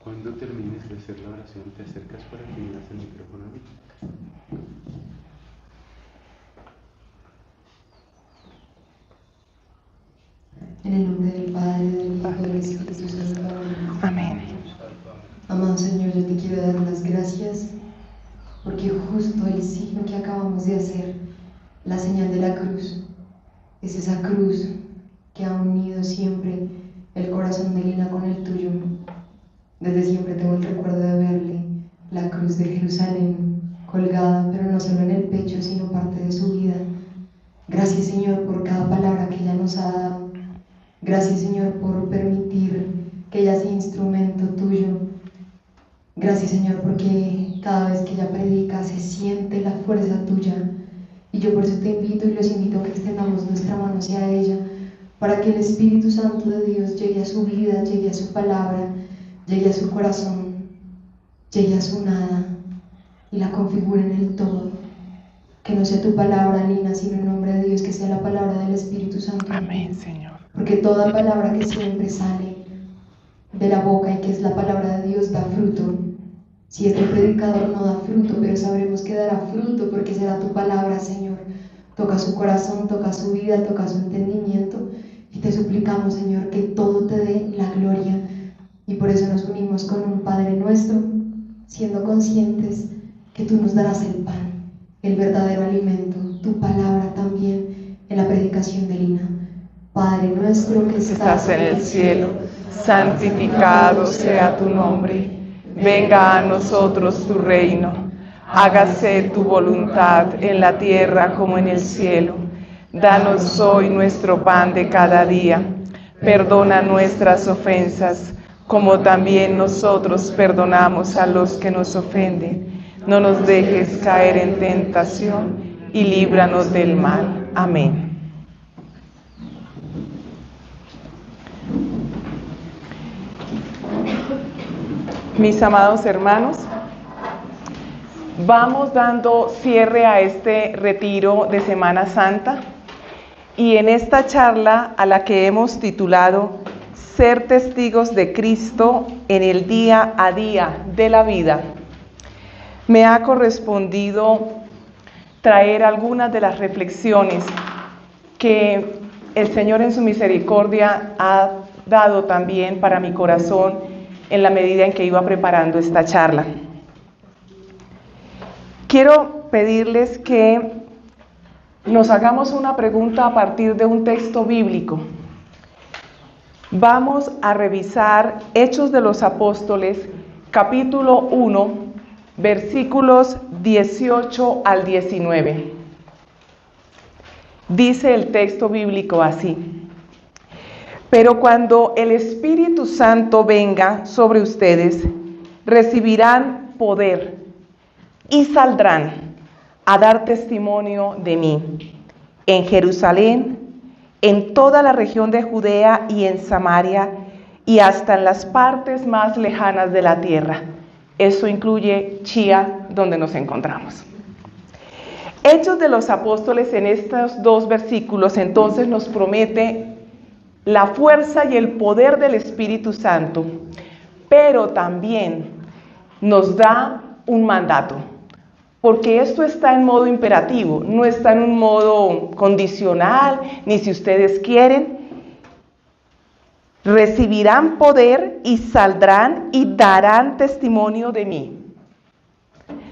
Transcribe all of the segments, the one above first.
Cuando termines de hacer la oración, te acercas para que miras el micrófono a mí. En el nombre del Padre, del Hijo y del Espíritu Santo. Amén. Amado Señor, yo te quiero dar las gracias porque justo el signo que acabamos de hacer, la señal de la cruz, es esa cruz que ha unido siempre el corazón de Lina con el tuyo. Desde siempre tengo el recuerdo de verle la cruz de Jerusalén colgada, pero no solo en el pecho, sino parte de su vida. Gracias, Señor, por cada palabra que ella nos ha dado. Gracias, Señor, por permitir que ella sea instrumento tuyo. Gracias, Señor, porque cada vez que ella predica se siente la fuerza tuya. Y yo por eso te invito y los invito a que extendamos nuestra mano hacia ella, para que el Espíritu Santo de Dios llegue a su vida, llegue a su palabra, llegue a su corazón, llegue a su nada y la configure en el todo. Que no sea tu palabra, Lina, sino en nombre de Dios, que sea la palabra del Espíritu Santo. Amén, Señor. Porque toda palabra que siempre sale de la boca y que es la palabra de Dios da fruto. Si este predicador no da fruto, pero sabremos que dará fruto porque será tu palabra, Señor. Toca su corazón, toca su vida, toca su entendimiento y te suplicamos, Señor, que todo te dé la gloria. Y por eso nos unimos con un Padre nuestro, siendo conscientes que tú nos darás el pan, el verdadero alimento, tu palabra también en la predicación de Lina. Padre nuestro que Estás en el cielo, santificado sea tu nombre. Venga a nosotros tu reino. Hágase tu voluntad en la tierra como en el cielo. Danos hoy nuestro pan de cada día. Perdona nuestras ofensas, como también nosotros perdonamos a los que nos ofenden. No nos dejes caer en tentación y líbranos del mal. Amén. Mis amados hermanos, vamos dando cierre a este retiro de Semana Santa y en esta charla a la que hemos titulado Ser testigos de Cristo en el día a día de la vida, me ha correspondido traer algunas de las reflexiones que el Señor en su misericordia ha dado también para mi corazón en la medida en que iba preparando esta charla. Quiero pedirles que nos hagamos una pregunta a partir de un texto bíblico. Vamos a revisar Hechos de los Apóstoles, capítulo 1, versículos 18 al 19. Dice el texto bíblico así: pero cuando el Espíritu Santo venga sobre ustedes, recibirán poder y saldrán a dar testimonio de mí en Jerusalén, en toda la región de Judea y en Samaria y hasta en las partes más lejanas de la tierra. Eso incluye Chía, donde nos encontramos. Hechos de los Apóstoles en estos dos versículos entonces nos promete la fuerza y el poder del Espíritu Santo, pero también nos da un mandato, porque esto está en modo imperativo, no está en un modo condicional, ni si ustedes quieren. Recibirán poder y saldrán y darán testimonio de mí.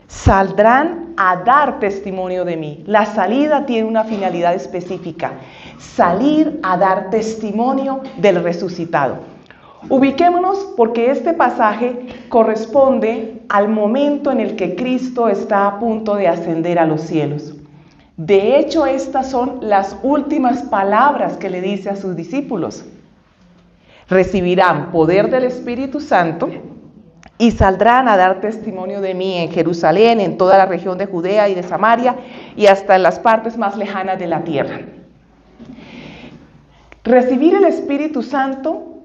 Saldrán a dar testimonio de mí. La salida tiene una finalidad específica: salir a dar testimonio del resucitado. Ubiquémonos porque este pasaje corresponde al momento en el que Cristo está a punto de ascender a los cielos. De hecho, estas son las últimas palabras que le dice a sus discípulos. Recibirán poder del Espíritu Santo y saldrán a dar testimonio de mí en Jerusalén, en toda la región de Judea y de Samaria y hasta en las partes más lejanas de la tierra. Recibir el Espíritu Santo,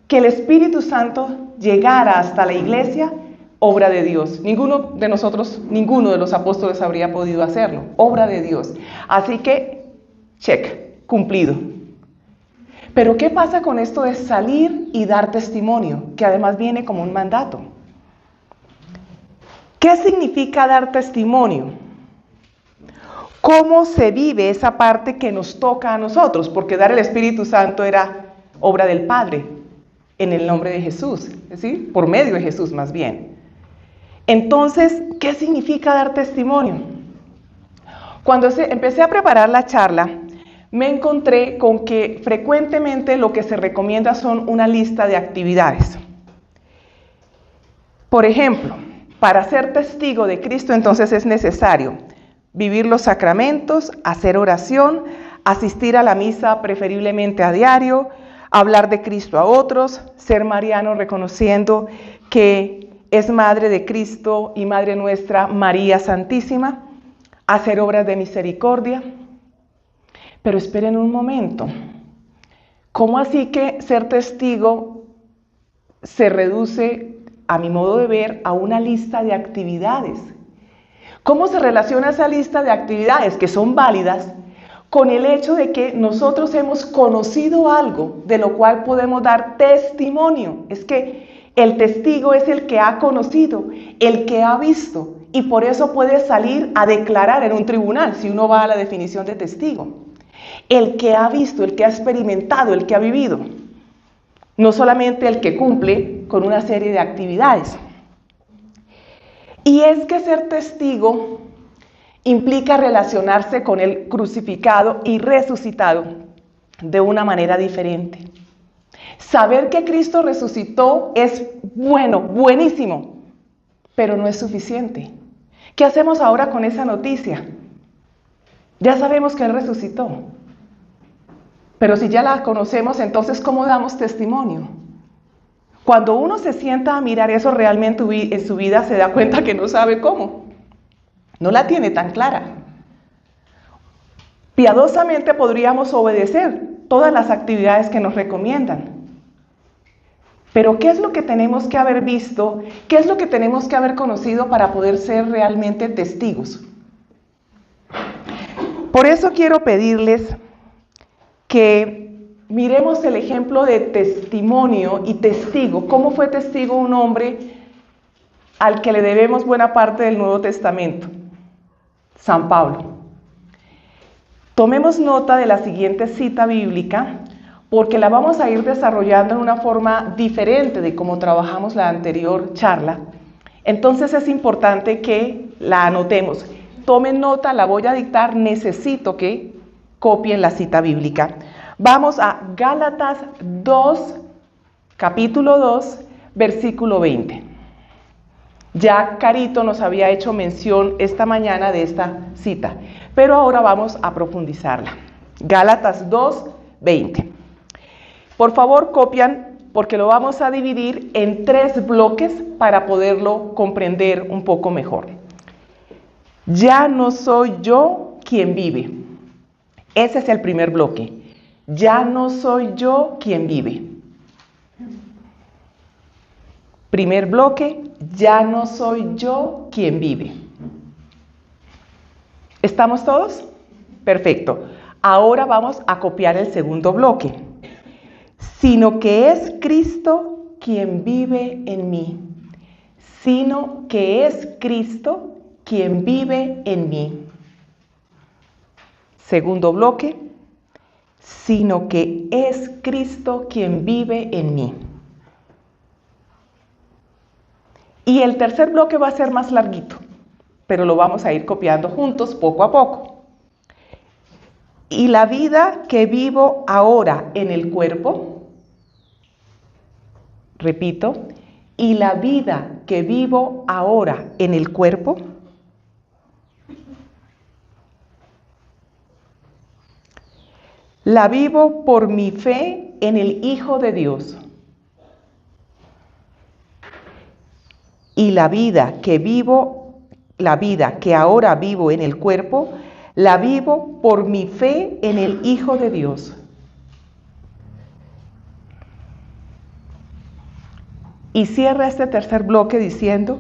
que el Espíritu Santo llegara hasta la iglesia, obra de Dios. Ninguno de nosotros, ninguno de los apóstoles habría podido hacerlo, obra de Dios. Así que, check, cumplido. Pero ¿qué pasa con esto de salir y dar testimonio? Que además viene como un mandato. ¿Qué significa dar testimonio? ¿Cómo se vive esa parte que nos toca a nosotros? Porque dar el Espíritu Santo era obra del Padre, en el nombre de Jesús, es decir, por medio de Jesús más bien. Entonces, ¿qué significa dar testimonio? Cuando empecé a preparar la charla, me encontré con que frecuentemente lo que se recomienda son una lista de actividades. Por ejemplo, para ser testigo de Cristo, entonces es necesario vivir los sacramentos, hacer oración, asistir a la misa preferiblemente a diario, hablar de Cristo a otros, ser mariano reconociendo que es Madre de Cristo y Madre nuestra María Santísima, hacer obras de misericordia. Pero esperen un momento, ¿cómo así que ser testigo se reduce, a mi modo de ver, a una lista de actividades? ¿Cómo se relaciona esa lista de actividades que son válidas con el hecho de que nosotros hemos conocido algo de lo cual podemos dar testimonio? Es que el testigo es el que ha conocido, el que ha visto, y por eso puede salir a declarar en un tribunal, si uno va a la definición de testigo. El que ha visto, el que ha experimentado, el que ha vivido, no solamente el que cumple con una serie de actividades. Y es que ser testigo implica relacionarse con el crucificado y resucitado de una manera diferente. Saber que Cristo resucitó es bueno, buenísimo, pero no es suficiente. ¿Qué hacemos ahora con esa noticia? Ya sabemos que Él resucitó, pero si ya la conocemos, entonces ¿cómo damos testimonio? Cuando uno se sienta a mirar eso realmente en su vida, se da cuenta que no sabe cómo. No la tiene tan clara. Piadosamente podríamos obedecer todas las actividades que nos recomiendan. Pero ¿qué es lo que tenemos que haber visto? ¿Qué es lo que tenemos que haber conocido para poder ser realmente testigos? Por eso quiero pedirles que miremos el ejemplo de testimonio y testigo. ¿Cómo fue testigo un hombre al que le debemos buena parte del Nuevo Testamento? San Pablo. Tomemos nota de la siguiente cita bíblica, porque la vamos a ir desarrollando en una forma diferente de cómo trabajamos la anterior charla. Entonces es importante que la anotemos. Tomen nota, la voy a dictar, necesito que copien la cita bíblica. Vamos a Gálatas 2, capítulo 2, versículo 20. Ya Carito nos había hecho mención esta mañana de esta cita, pero ahora vamos a profundizarla. Gálatas 2, 20. Por favor, copian, porque lo vamos a dividir en 3 bloques para poderlo comprender un poco mejor. Ya no soy yo quien vive. Ese es el primer bloque. Ya no soy yo quien vive. Primer bloque, ya no soy yo quien vive. ¿Estamos todos? Perfecto. Ahora vamos a copiar el segundo bloque. Sino que es Cristo quien vive en mí. Sino que es Cristo quien vive en mí. Segundo bloque. Sino que es Cristo quien vive en mí. Y el tercer bloque va a ser más larguito, pero lo vamos a ir copiando juntos poco a poco. Y la vida que vivo ahora en el cuerpo, repito, y la vida que vivo ahora en el cuerpo, la vivo por mi fe en el Hijo de Dios. Y la vida que ahora vivo en el cuerpo, la vivo por mi fe en el Hijo de Dios. Y cierra este tercer bloque diciendo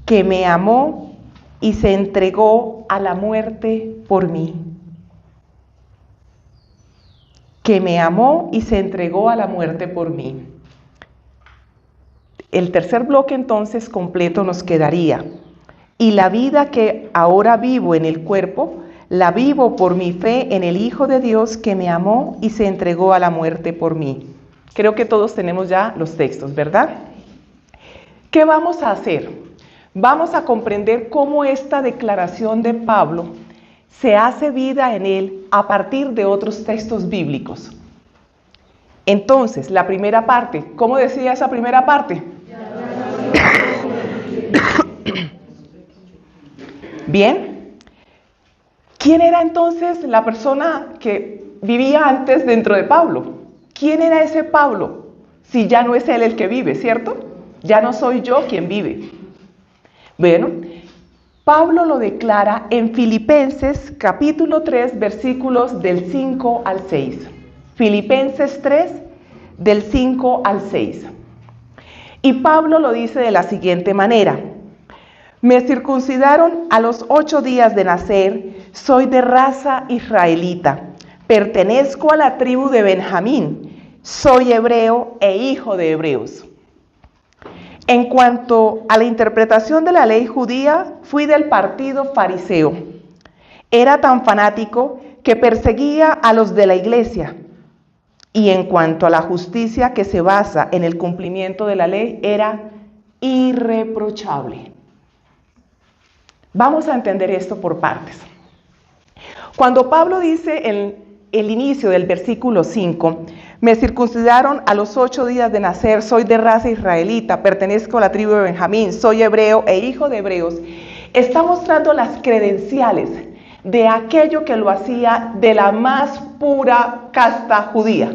que me amó y se entregó a la muerte por mí. que me amó y se entregó a la muerte por mí. El tercer bloque entonces completo nos quedaría: y la vida que ahora vivo en el cuerpo, la vivo por mi fe en el Hijo de Dios que me amó y se entregó a la muerte por mí. Creo que todos tenemos ya los textos, ¿verdad? ¿Qué vamos a hacer? Vamos a comprender cómo esta declaración de Pablo se hace vida en él a partir de otros textos bíblicos. Entonces, la primera parte, ¿cómo decía esa primera parte? Bien. ¿Quién era entonces la persona que vivía antes dentro de Pablo? ¿Quién era ese Pablo? Si ya no es él el que vive, ¿cierto? Ya no soy yo quien vive. Bueno, Pablo lo declara en Filipenses capítulo 3, versículos del 5 al 6. Filipenses 3, del 5 al 6. Y Pablo lo dice de la siguiente manera: me circuncidaron a los 8 días de nacer, soy de raza israelita, pertenezco a la tribu de Benjamín, soy hebreo e hijo de hebreos. En cuanto a la interpretación de la ley judía, fui del partido fariseo. Era tan fanático que perseguía a los de la iglesia. Y en cuanto a la justicia que se basa en el cumplimiento de la ley, era irreprochable. Vamos a entender esto por partes. Cuando Pablo dice en el inicio del versículo 5, me circuncidaron a los 8 días de nacer, soy de raza israelita, pertenezco a la tribu de Benjamín, soy hebreo e hijo de hebreos, está mostrando las credenciales de aquello que lo hacía de la más pura casta judía.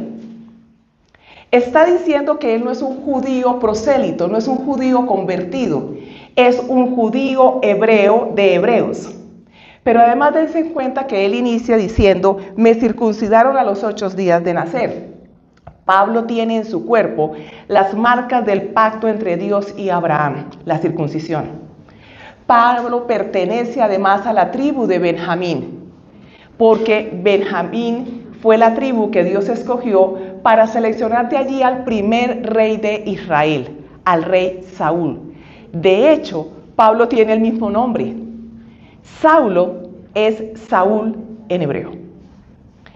Está diciendo que él no es un judío prosélito, no es un judío convertido, es un judío hebreo de hebreos. Pero además dense en cuenta que él inicia diciendo, me circuncidaron a los 8 días de nacer. Pablo tiene en su cuerpo las marcas del pacto entre Dios y Abraham, la circuncisión. Pablo pertenece además a la tribu de Benjamín, porque Benjamín fue la tribu que Dios escogió para seleccionar de allí al primer rey de Israel, al rey Saúl. De hecho, Pablo tiene el mismo nombre. Saulo es Saúl en hebreo.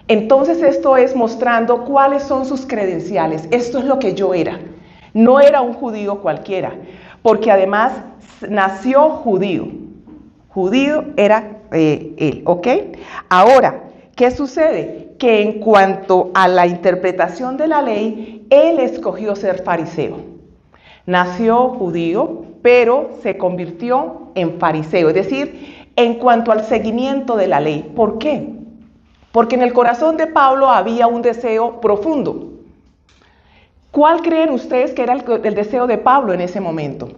Entonces esto es mostrando cuáles son sus credenciales. Esto es lo que yo era. No era un judío cualquiera, porque además nació judío. Judío era él, ¿ok? Ahora, ¿qué sucede? Que en cuanto a la interpretación de la ley, él escogió ser fariseo. Nació judío, pero se convirtió en fariseo, es decir, en cuanto al seguimiento de la ley. ¿Por qué? Porque en el corazón de Pablo había un deseo profundo. ¿Cuál creen ustedes que era el deseo de Pablo en ese momento?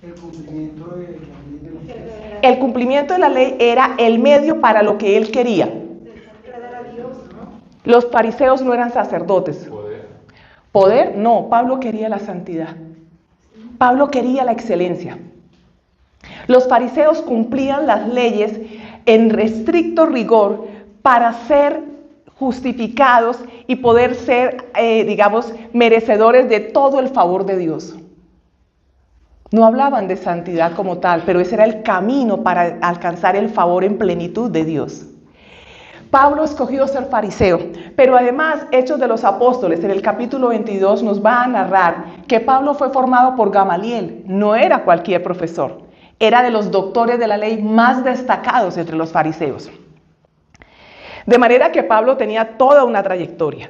El cumplimiento de la ley de Moisés. El cumplimiento de la ley era el medio para lo que él quería. Los fariseos no eran sacerdotes. ¿Poder? No, Pablo quería la santidad. Pablo quería la excelencia. Los fariseos cumplían las leyes en estricto rigor para ser justificados y poder ser, merecedores de todo el favor de Dios. No hablaban de santidad como tal, pero ese era el camino para alcanzar el favor en plenitud de Dios. Pablo escogió ser fariseo, pero además Hechos de los Apóstoles en el capítulo 22 nos va a narrar que Pablo fue formado por Gamaliel, no era cualquier profesor, era de los doctores de la ley más destacados entre los fariseos. De manera que Pablo tenía toda una trayectoria.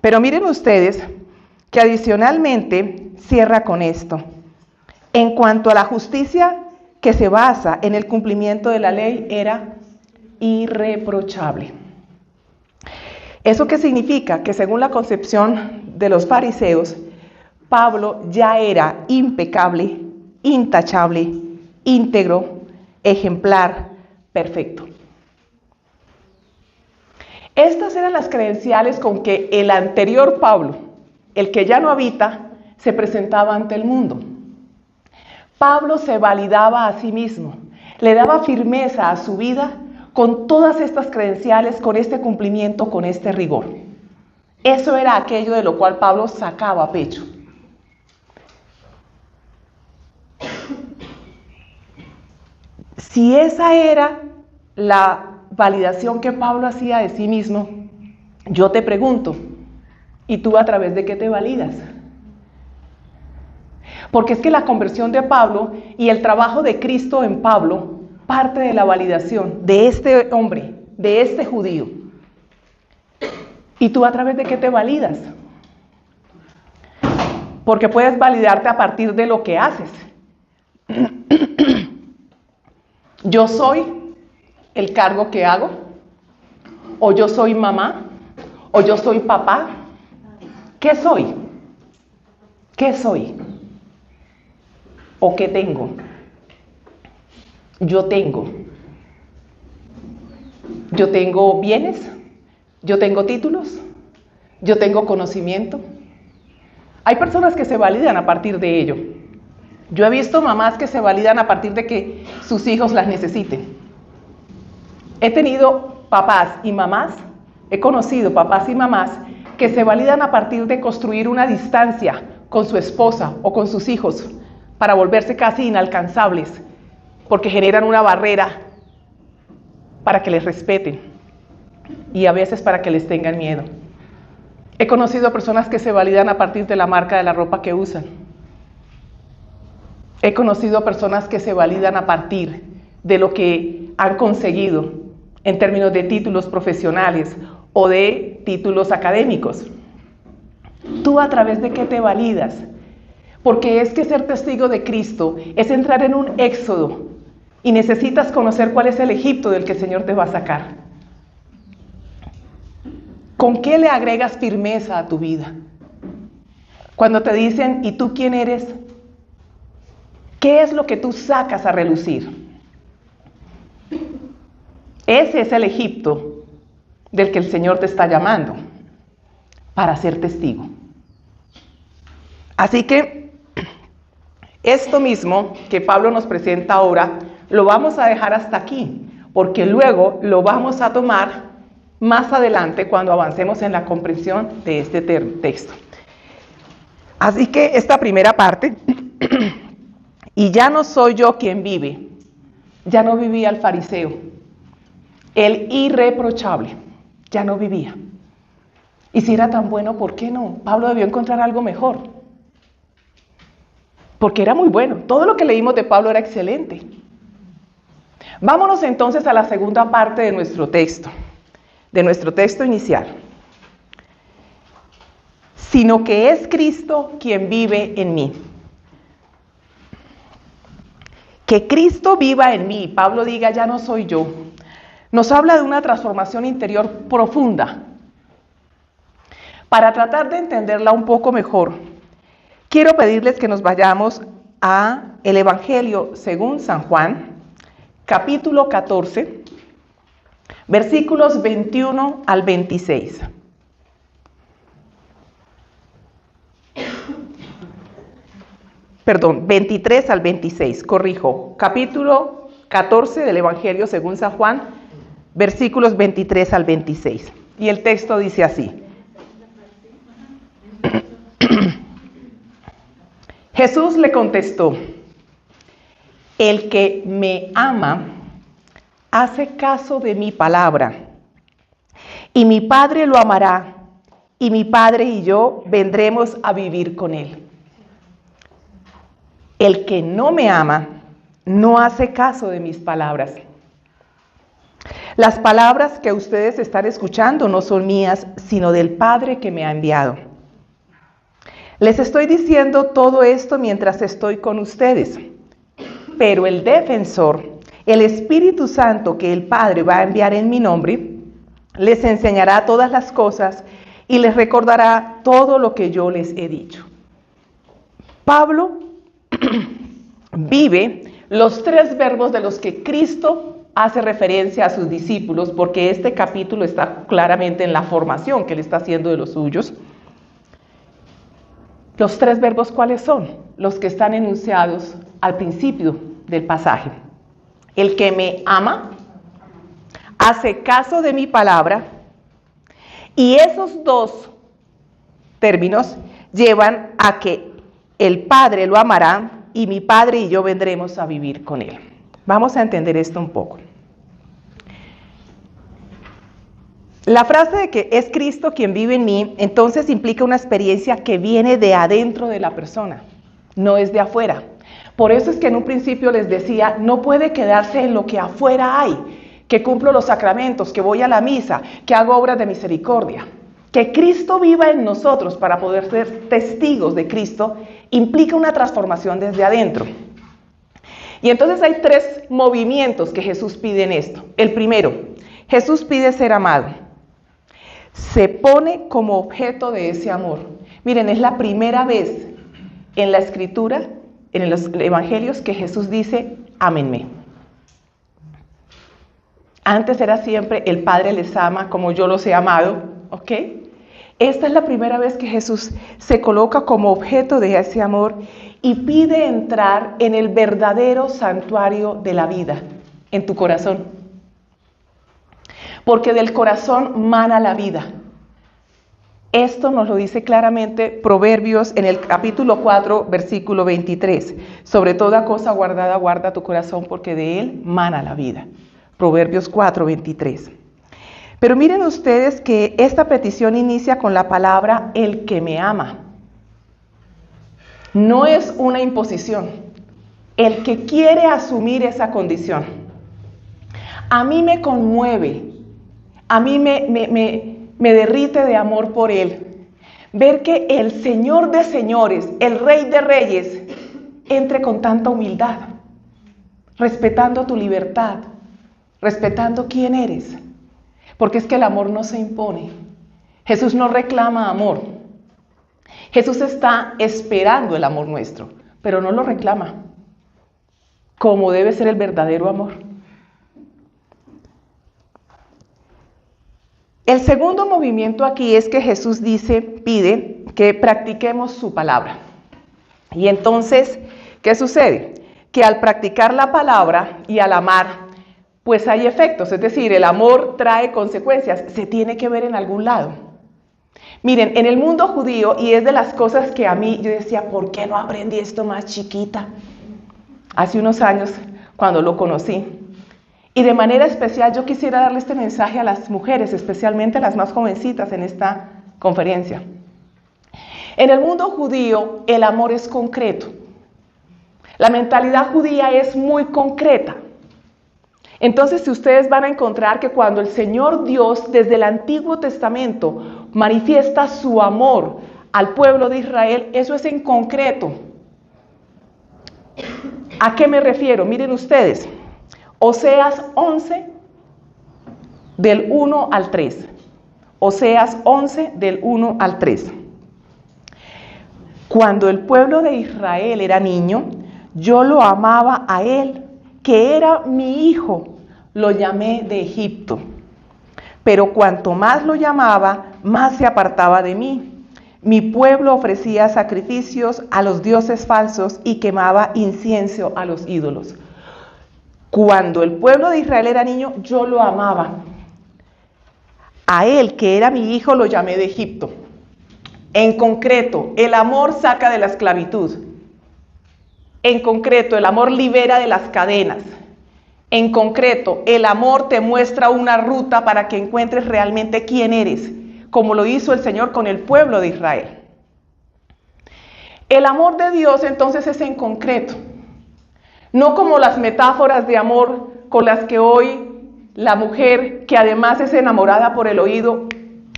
Pero miren ustedes que adicionalmente cierra con esto. En cuanto a la justicia que se basa en el cumplimiento de la ley, era irreprochable. ¿Eso qué significa? Que según la concepción de los fariseos, Pablo ya era impecable, intachable, íntegro, ejemplar, perfecto. Estas eran las credenciales con que el anterior Pablo, el que ya no habita, se presentaba ante el mundo. Pablo se validaba a sí mismo, le daba firmeza a su vida con todas estas credenciales, con este cumplimiento, con este rigor. Eso era aquello de lo cual Pablo sacaba pecho. Si esa era la validación que Pablo hacía de sí mismo, yo te pregunto, ¿y tú a través de qué te validas? Porque es que la conversión de Pablo y el trabajo de Cristo en Pablo parte de la validación de este hombre, de este judío. ¿Y tú a través de qué te validas? Porque puedes validarte a partir de lo que haces. Yo soy el cargo que hago, o yo soy mamá, o yo soy papá. ¿Qué soy? ¿Qué soy? ¿O qué tengo? Yo tengo bienes, yo tengo títulos, yo tengo conocimiento. Hay personas que se validan a partir de ello. Yo he visto mamás que se validan a partir de que sus hijos las necesiten. He tenido papás y mamás, he conocido papás y mamás que se validan a partir de construir una distancia con su esposa o con sus hijos para volverse casi inalcanzables, porque generan una barrera para que les respeten y a veces para que les tengan miedo. He conocido personas que se validan a partir de la marca de la ropa que usan. He conocido personas que se validan a partir de lo que han conseguido en términos de títulos profesionales o de títulos académicos. ¿Tú a través de qué te validas? Porque es que ser testigo de Cristo es entrar en un éxodo y necesitas conocer cuál es el Egipto del que el Señor te va a sacar. ¿Con qué le agregas firmeza a tu vida? Cuando te dicen, ¿y tú quién eres? ¿Qué es lo que tú sacas a relucir? Ese es el Egipto del que el Señor te está llamando para ser testigo. Así que esto mismo que Pablo nos presenta ahora, lo vamos a dejar hasta aquí, porque luego lo vamos a tomar más adelante cuando avancemos en la comprensión de este texto. Así que esta primera parte, y ya no soy yo quien vive, ya no vivía el fariseo, el irreprochable, ya no vivía. Y si era tan bueno, ¿por qué no? Pablo debió encontrar algo mejor, porque era muy bueno. Todo lo que leímos de Pablo era excelente. Vámonos entonces a la segunda parte de nuestro texto inicial. Sino que es Cristo quien vive en mí. Que Cristo viva en mí, Pablo diga, ya no soy yo. Nos habla de una transformación interior profunda. Para tratar de entenderla un poco mejor, quiero pedirles que nos vayamos a el Evangelio según San Juan, capítulo 14, versículos 21 al 26. Perdón, 23 al 26, corrijo. Capítulo 14 del Evangelio según San Juan, versículos 23 al 26. Y el texto dice así. Jesús le contestó, el que me ama hace caso de mi palabra, y mi Padre lo amará, y mi Padre y yo vendremos a vivir con él. El que no me ama no hace caso de mis palabras. Las palabras que ustedes están escuchando no son mías, sino del Padre que me ha enviado. Les estoy diciendo todo esto mientras estoy con ustedes, pero el defensor, el Espíritu Santo que el Padre va a enviar en mi nombre, les enseñará todas las cosas y les recordará todo lo que yo les he dicho. Pablo vive los tres verbos de los que Cristo hace referencia a sus discípulos, porque este capítulo está claramente en la formación que él está haciendo de los suyos. Los tres verbos, ¿cuáles son? Los que están enunciados al principio del pasaje. El que me ama, hace caso de mi palabra, y esos dos términos llevan a que el Padre lo amará y mi Padre y yo vendremos a vivir con él. Vamos a entender esto un poco. La frase de que es Cristo quien vive en mí, entonces implica una experiencia que viene de adentro de la persona, no es de afuera. Por eso es que en un principio les decía, no puede quedarse en lo que afuera hay, que cumplo los sacramentos, que voy a la misa, que hago obras de misericordia. Que Cristo viva en nosotros para poder ser testigos de Cristo implica una transformación desde adentro. Y entonces hay tres movimientos que Jesús pide en esto. El primero, Jesús pide ser amado. Se pone como objeto de ese amor. Miren, es la primera vez en la Escritura, en los Evangelios, que Jesús dice, ámenme. Antes era siempre, el Padre les ama como yo los he amado, ¿ok? Esta es la primera vez que Jesús se coloca como objeto de ese amor y pide entrar en el verdadero santuario de la vida, en tu corazón. Porque del corazón mana la vida. Esto nos lo dice claramente Proverbios en el capítulo 4, versículo 23. Sobre toda cosa guardada, guarda tu corazón, porque de él mana la vida. Proverbios 4, 23. Pero miren ustedes que esta petición inicia con la palabra el que me ama. No es una imposición. El que quiere asumir esa condición. A mí me conmueve. A mí me derrite de amor por Él. Ver que el Señor de señores, el Rey de reyes, entre con tanta humildad, respetando tu libertad, respetando quién eres. Porque es que el amor no se impone. Jesús no reclama amor. Jesús está esperando el amor nuestro, pero no lo reclama, como debe ser el verdadero amor. El segundo movimiento aquí es que Jesús pide que practiquemos su palabra. Y entonces, ¿qué sucede? Que al practicar la palabra y al amar, pues hay efectos. Es decir, el amor trae consecuencias. Se tiene que ver en algún lado. Miren, en el mundo judío, y es de las cosas que a mí yo decía, ¿por qué no aprendí esto más chiquita? Hace unos años, cuando lo conocí. Y de manera especial yo quisiera darle este mensaje a las mujeres, especialmente a las más jovencitas en esta conferencia. En el mundo judío el amor es concreto. La mentalidad judía es muy concreta. Entonces, si ustedes van a encontrar que cuando el Señor Dios desde el Antiguo Testamento manifiesta su amor al pueblo de Israel, eso es en concreto. ¿A qué me refiero? Miren ustedes. Oseas 11, del 1 al 3. Oseas 11, del 1 al 3. Cuando el pueblo de Israel era niño, yo lo amaba a él, que era mi hijo, lo llamé de Egipto. Pero cuanto más lo llamaba, más se apartaba de mí. Mi pueblo ofrecía sacrificios a los dioses falsos y quemaba incienso a los ídolos. Cuando el pueblo de Israel era niño, yo lo amaba. A él, que era mi hijo, lo llamé de Egipto. En concreto, el amor saca de la esclavitud. En concreto, el amor libera de las cadenas. En concreto, el amor te muestra una ruta para que encuentres realmente quién eres, como lo hizo el Señor con el pueblo de Israel. El amor de Dios entonces es en concreto. No como las metáforas de amor con las que hoy la mujer, que además es enamorada por el oído,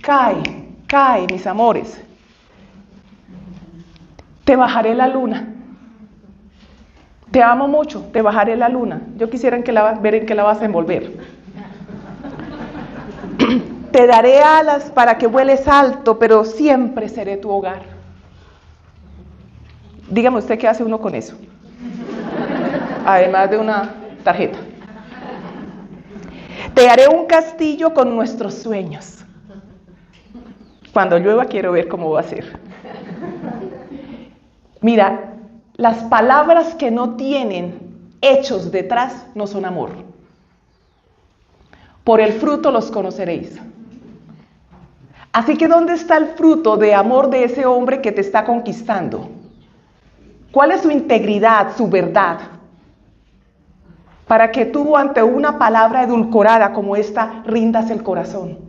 cae, mis amores. Te bajaré la luna. Te amo mucho, te bajaré la luna. Yo quisiera ver en qué la vas a envolver. Te daré alas para que vueles alto, pero siempre seré tu hogar. Dígame usted qué hace uno con eso. Además de una tarjeta. Te haré un castillo con nuestros sueños. Cuando llueva quiero ver cómo va a ser. Mira, las palabras que no tienen hechos detrás no son amor. Por el fruto los conoceréis. Así que ¿dónde está el fruto de amor de ese hombre que te está conquistando? ¿Cuál es su integridad, su verdad? Para que tú ante una palabra edulcorada como esta rindas el corazón.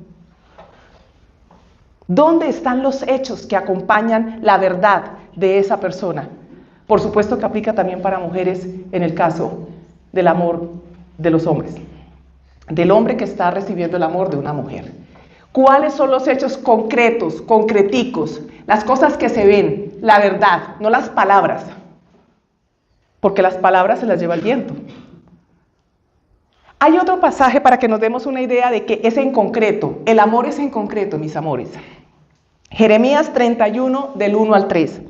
¿Dónde están los hechos que acompañan la verdad de esa persona? Por supuesto que aplica también para mujeres en el caso del amor de los hombres. Del hombre que está recibiendo el amor de una mujer. ¿Cuáles son los hechos concretos, concreticos? Las cosas que se ven, la verdad, no las palabras. Porque las palabras se las lleva el viento. Hay otro pasaje para que nos demos una idea de que es en concreto. El amor es en concreto, mis amores. Jeremías 31, del 1 al 3.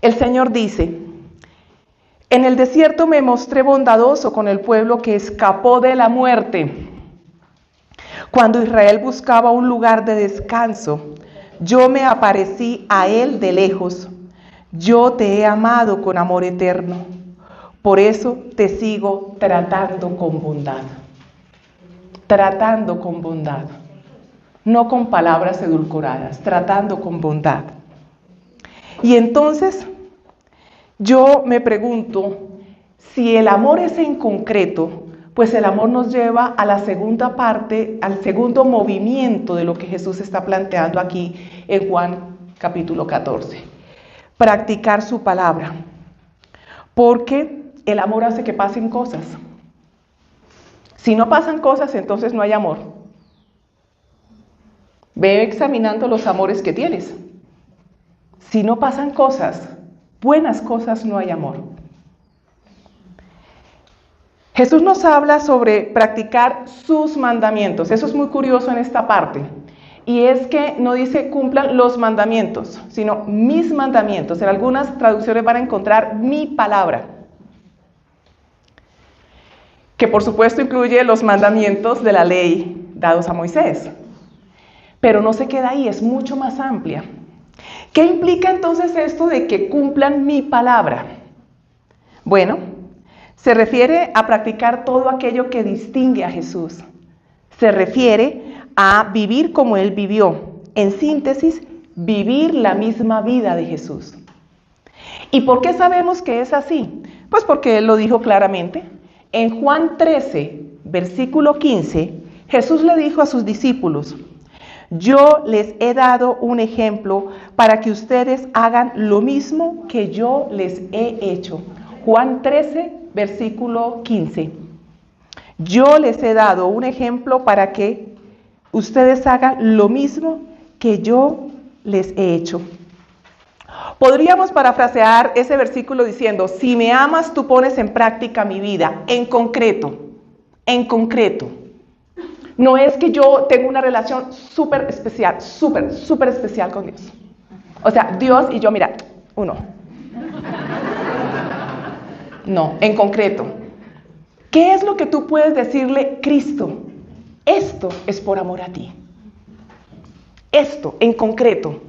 El Señor dice: en el desierto me mostré bondadoso con el pueblo que escapó de la muerte. Cuando Israel buscaba un lugar de descanso, yo me aparecí a él de lejos. Yo te he amado con amor eterno. Por eso te sigo tratando con bondad. Tratando con bondad. No con palabras edulcoradas, tratando con bondad. Y entonces yo me pregunto, si el amor es en concreto, pues el amor nos lleva a la segunda parte, al segundo movimiento de lo que Jesús está planteando aquí en Juan capítulo 14. Practicar su palabra. Porque el amor hace que pasen cosas. Si no pasan cosas, entonces no hay amor. Ve examinando los amores que tienes. Si no pasan cosas, buenas cosas, no hay amor. Jesús nos habla sobre practicar sus mandamientos. Eso es muy curioso en esta parte. Y es que no dice cumplan los mandamientos, sino mis mandamientos. En algunas traducciones van a encontrar mi palabra. Que por supuesto incluye los mandamientos de la ley dados a Moisés. Pero no se queda ahí, es mucho más amplia. ¿Qué implica entonces esto de que cumplan mi palabra? Bueno, se refiere a practicar todo aquello que distingue a Jesús. Se refiere a vivir como Él vivió. En síntesis, vivir la misma vida de Jesús. ¿Y por qué sabemos que es así? Pues porque Él lo dijo claramente. En Juan 13, versículo 15, Jesús le dijo a sus discípulos: yo les he dado un ejemplo para que ustedes hagan lo mismo que yo les he hecho. Juan 13, versículo 15. Yo les he dado un ejemplo para que ustedes hagan lo mismo que yo les he hecho. Podríamos parafrasear ese versículo diciendo: si me amas, tú pones en práctica mi vida, en concreto, en concreto. No es que yo tengo una relación súper especial, súper especial con Dios. O sea, Dios y yo, mira, uno. No, en concreto. ¿Qué es lo que tú puedes decirle, Cristo? Esto es por amor a ti. Esto, en concreto.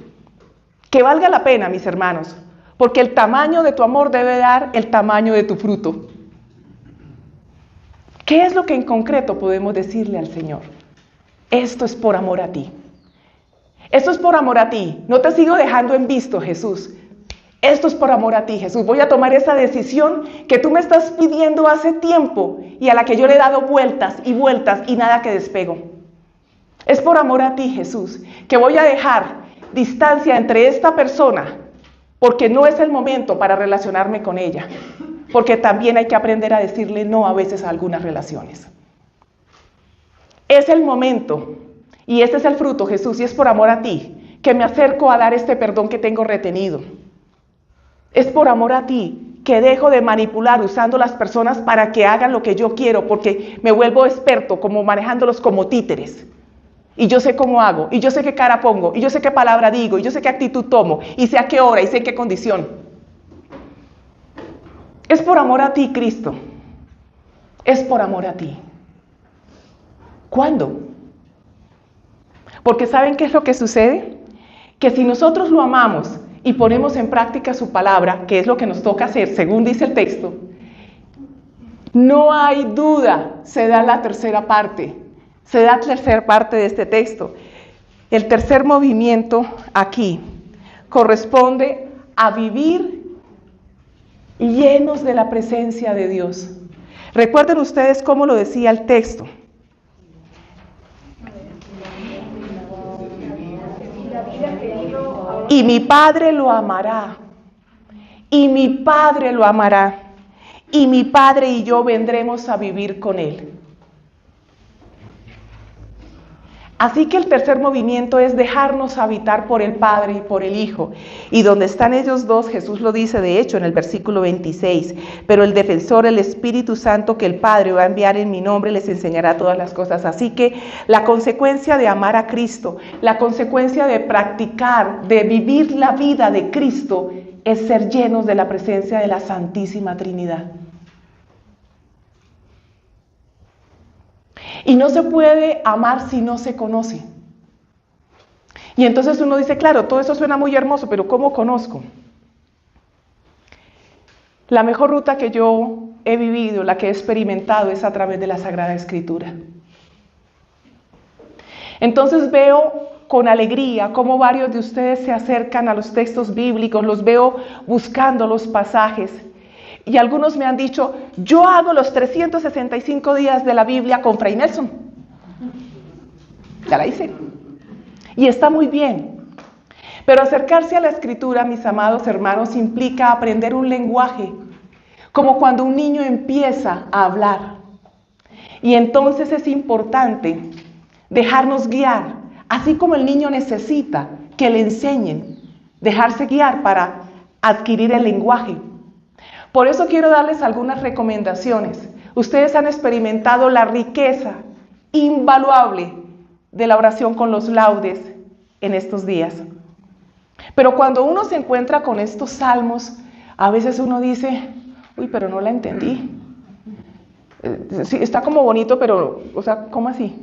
Que valga la pena, mis hermanos, porque el tamaño de tu amor debe dar el tamaño de tu fruto. ¿Qué es lo que en concreto podemos decirle al Señor? Esto es por amor a ti. Esto es por amor a ti. No te sigo dejando en visto, Jesús. Esto es por amor a ti, Jesús. Voy a tomar esa decisión que tú me estás pidiendo hace tiempo y a la que yo le he dado vueltas y vueltas y nada que despego. Es por amor a ti, Jesús, que voy a dejar distancia entre esta persona porque no es el momento para relacionarme con ella. Porque también hay que aprender a decirle no a veces a algunas relaciones. Es el momento, y este es el fruto, Jesús, y es por amor a ti, que me acerco a dar este perdón que tengo retenido. Es por amor a ti que dejo de manipular usando las personas para que hagan lo que yo quiero, porque me vuelvo experto como manejándolos como títeres. Y yo sé cómo hago, y yo sé qué cara pongo, y yo sé qué palabra digo, y yo sé qué actitud tomo, y sé a qué hora, y sé en qué condición. Es por amor a ti, Cristo. Es por amor a ti. ¿Cuándo? Porque ¿saben qué es lo que sucede? Que si nosotros lo amamos y ponemos en práctica su palabra, que es lo que nos toca hacer, según dice el texto, no hay duda, se da la tercera parte. se da tercera parte de este texto. El tercer movimiento aquí corresponde a vivir llenos de la presencia de Dios. Recuerden ustedes cómo lo decía el texto. Y mi Padre lo amará. Y mi Padre lo amará. Y mi Padre y yo vendremos a vivir con Él. Así que el tercer movimiento es dejarnos habitar por el Padre y por el Hijo. Y donde están ellos dos, Jesús lo dice de hecho en el versículo 26. Pero el defensor, el Espíritu Santo que el Padre va a enviar en mi nombre, les enseñará todas las cosas. Así que la consecuencia de amar a Cristo, la consecuencia de practicar, de vivir la vida de Cristo, es ser llenos de la presencia de la Santísima Trinidad. Y no se puede amar si no se conoce. Y entonces uno dice, claro, todo eso suena muy hermoso, pero ¿cómo conozco? La mejor ruta que yo he vivido, la que he experimentado, es a través de la Sagrada Escritura. Entonces veo con alegría cómo varios de ustedes se acercan a los textos bíblicos, los veo buscando los pasajes. Y algunos me han dicho, yo hago los 365 días de la Biblia con Fray Nelson. Ya la hice. Y está muy bien. Pero acercarse a la Escritura, mis amados hermanos, implica aprender un lenguaje, como cuando un niño empieza a hablar. Y entonces es importante dejarnos guiar, así como el niño necesita que le enseñen, dejarse guiar para adquirir el lenguaje. Por eso quiero darles algunas recomendaciones. Ustedes han experimentado la riqueza invaluable de la oración con los laudes en estos días. Pero cuando uno se encuentra con estos salmos, a veces uno dice, uy, pero no la entendí. Sí, está como bonito, pero, o sea, ¿cómo así?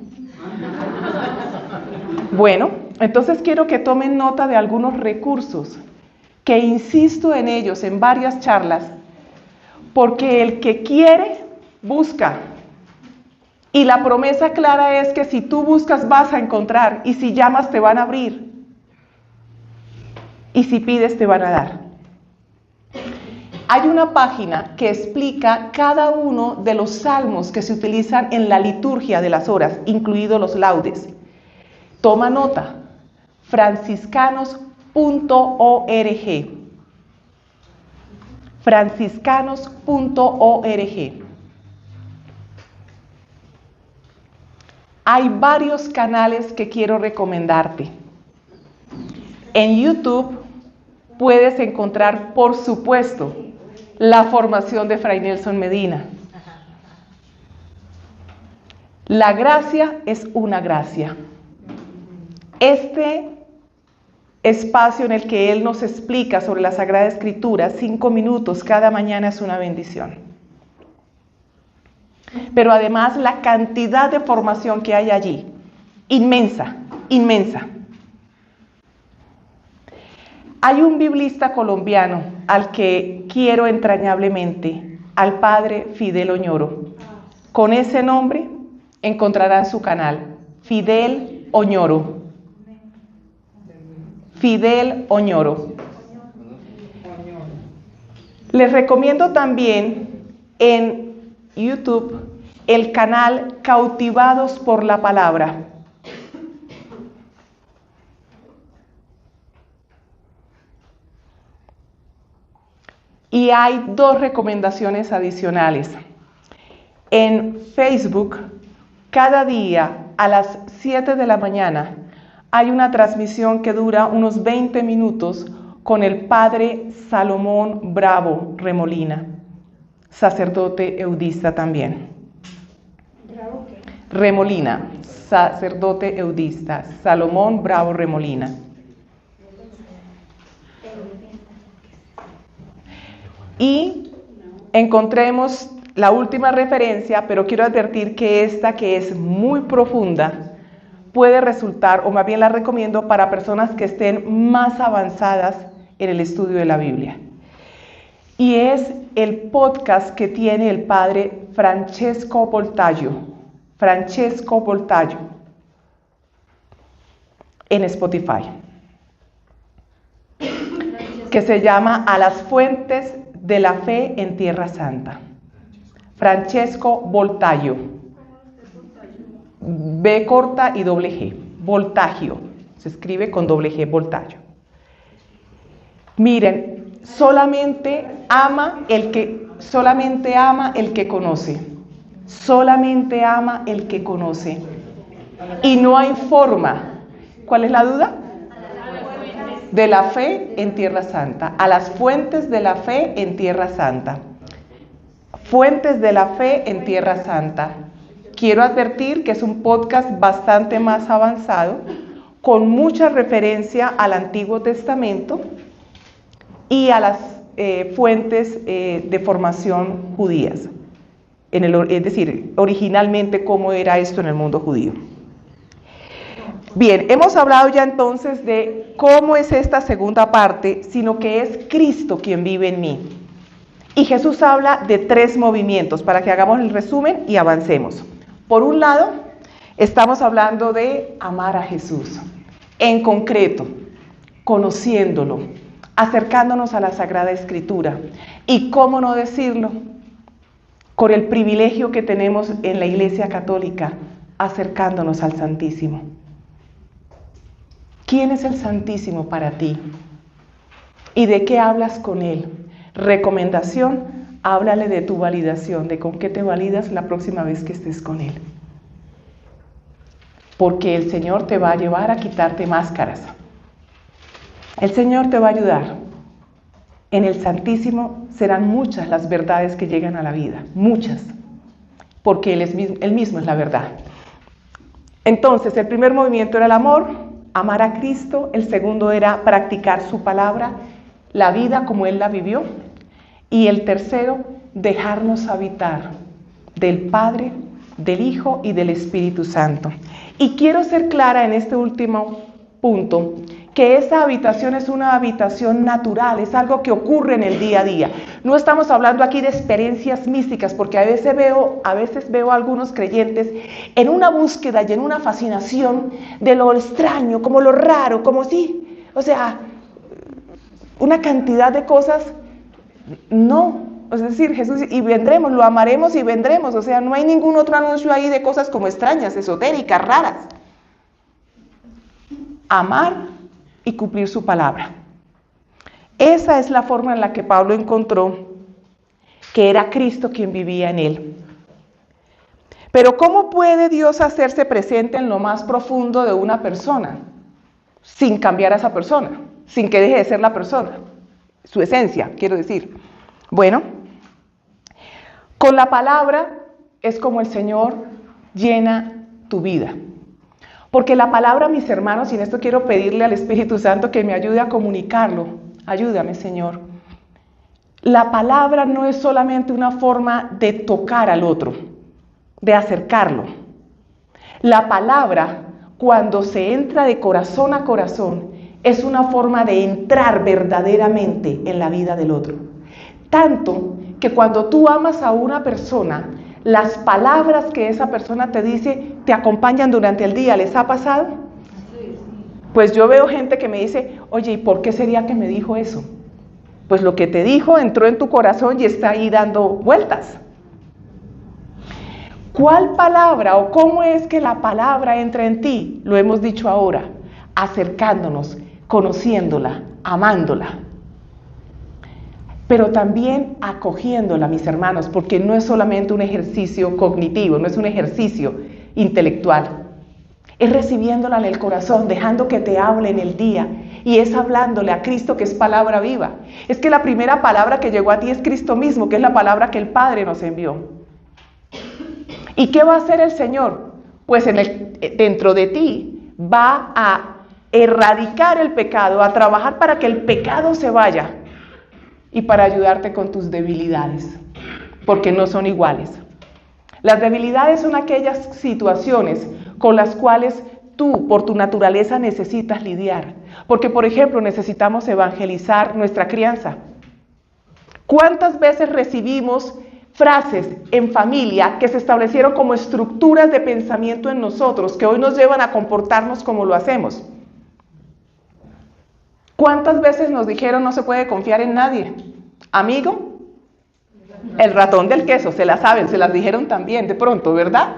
Bueno, entonces quiero que tomen nota de algunos recursos, que insisto en ellos en varias charlas, porque el que quiere, busca. Y la promesa clara es que si tú buscas vas a encontrar, y si llamas te van a abrir, y si pides te van a dar. Hay una página que explica cada uno de los salmos que se utilizan en la liturgia de las horas, incluidos los laudes. Toma nota, franciscanos.org. franciscanos.org. Hay varios canales que quiero recomendarte. En YouTube puedes encontrar, por supuesto, la formación de Fray Nelson Medina. La gracia es una gracia. Este espacio en el que él nos explica sobre la Sagrada Escritura, 5 minutos cada mañana, es una bendición. Pero además la cantidad de formación que hay allí, inmensa, inmensa. Hay un biblista colombiano al que quiero entrañablemente, al padre Fidel Oñoro. Con ese nombre encontrarán su canal, Fidel Oñoro. Fidel Oñoro. Les recomiendo también en YouTube el canal Cautivados por la Palabra. Y hay 2 recomendaciones adicionales. En Facebook, cada día a las 7 de la mañana, hay una transmisión que dura unos 20 minutos con el padre Salomón Bravo Remolina, sacerdote eudista también. Remolina, sacerdote eudista, Salomón Bravo Remolina. Y encontremos la última referencia, pero quiero advertir que esta, que es muy profunda, puede resultar, o más bien la recomiendo para personas que estén más avanzadas en el estudio de la Biblia. Y es el podcast que tiene el padre Francesco Voltaggio. Francesco Voltaggio, en Spotify, que se llama A las fuentes de la fe en Tierra Santa. Francesco Voltaggio, B corta y doble G, Voltaggio, se escribe con doble G, Voltaggio. Miren, solamente ama el que conoce, solamente ama el que conoce, y no hay forma. ¿Cuál es la duda? De la fe en Tierra Santa, a las fuentes de la fe en Tierra Santa. Fuentes de la fe en Tierra Santa. Quiero advertir que es un podcast bastante más avanzado, con mucha referencia al Antiguo Testamento y a las fuentes de formación judías. Es decir, originalmente cómo era esto en el mundo judío. Bien, hemos hablado ya entonces de cómo es esta segunda parte, sino que es Cristo quien vive en mí. Y Jesús habla de 3 movimientos para que hagamos el resumen y avancemos. Por un lado, estamos hablando de amar a Jesús, en concreto, conociéndolo, acercándonos a la Sagrada Escritura. Y cómo no decirlo, con el privilegio que tenemos en la Iglesia Católica, acercándonos al Santísimo. ¿Quién es el Santísimo para ti? ¿Y de qué hablas con Él? Recomendación, háblale de tu validación, de con qué te validas la próxima vez que estés con Él. Porque el Señor te va a llevar a quitarte máscaras. El Señor te va a ayudar. En el Santísimo serán muchas las verdades que llegan a la vida, muchas, porque Él mismo es la verdad. Entonces, el primer movimiento era el amor, amar a Cristo. El segundo era practicar su palabra, la vida como Él la vivió. Y el tercero, dejarnos habitar del Padre, del Hijo y del Espíritu Santo. Y quiero ser clara en este último punto, que esa habitación es una habitación natural, es algo que ocurre en el día a día. No estamos hablando aquí de experiencias místicas, porque a veces veo a algunos creyentes en una búsqueda y en una fascinación de lo extraño, como lo raro, como si, una cantidad de cosas. No, es decir, Jesús, y vendremos, lo amaremos y vendremos, no hay ningún otro anuncio ahí de cosas como extrañas, esotéricas, raras. Amar y cumplir su palabra. Esa es la forma en la que Pablo encontró que era Cristo quien vivía en él. Pero ¿cómo puede Dios hacerse presente en lo más profundo de una persona sin cambiar a esa persona, sin que deje de ser la persona? Su esencia, quiero decir. Bueno, con la palabra es como el Señor llena tu vida. Porque la palabra, mis hermanos, y en esto quiero pedirle al Espíritu Santo que me ayude a comunicarlo. Ayúdame, Señor. La palabra no es solamente una forma de tocar al otro, de acercarlo. La palabra, cuando se entra de corazón a corazón, es una forma de entrar verdaderamente en la vida del otro. Tanto que cuando tú amas a una persona, las palabras que esa persona te dice te acompañan durante el día. ¿Les ha pasado? Pues yo veo gente que me dice, oye, ¿y por qué sería que me dijo eso? Pues lo que te dijo entró en tu corazón y está ahí dando vueltas. ¿Cuál palabra o cómo es que la palabra entra en ti? Lo hemos dicho ahora, acercándonos, conociéndola, amándola. Pero también acogiéndola, mis hermanos, porque no es solamente un ejercicio cognitivo, no es un ejercicio intelectual. Es recibiéndola en el corazón, dejando que te hable en el día, y es hablándole a Cristo, que es palabra viva. Es que la primera palabra que llegó a ti es Cristo mismo, que es la palabra que el Padre nos envió. ¿Y qué va a hacer el Señor? Pues dentro de ti va a erradicar el pecado, a trabajar para que el pecado se vaya, y para ayudarte con tus debilidades, porque no son iguales. Las debilidades son aquellas situaciones con las cuales tú, por tu naturaleza, necesitas lidiar. Porque, por ejemplo, necesitamos evangelizar nuestra crianza. ¿Cuántas veces recibimos frases en familia que se establecieron como estructuras de pensamiento en nosotros, que hoy nos llevan a comportarnos como lo hacemos. ¿Cuántas veces nos dijeron no se puede confiar en nadie? Amigo, el ratón del queso, se la saben, se las dijeron también de pronto, ¿verdad?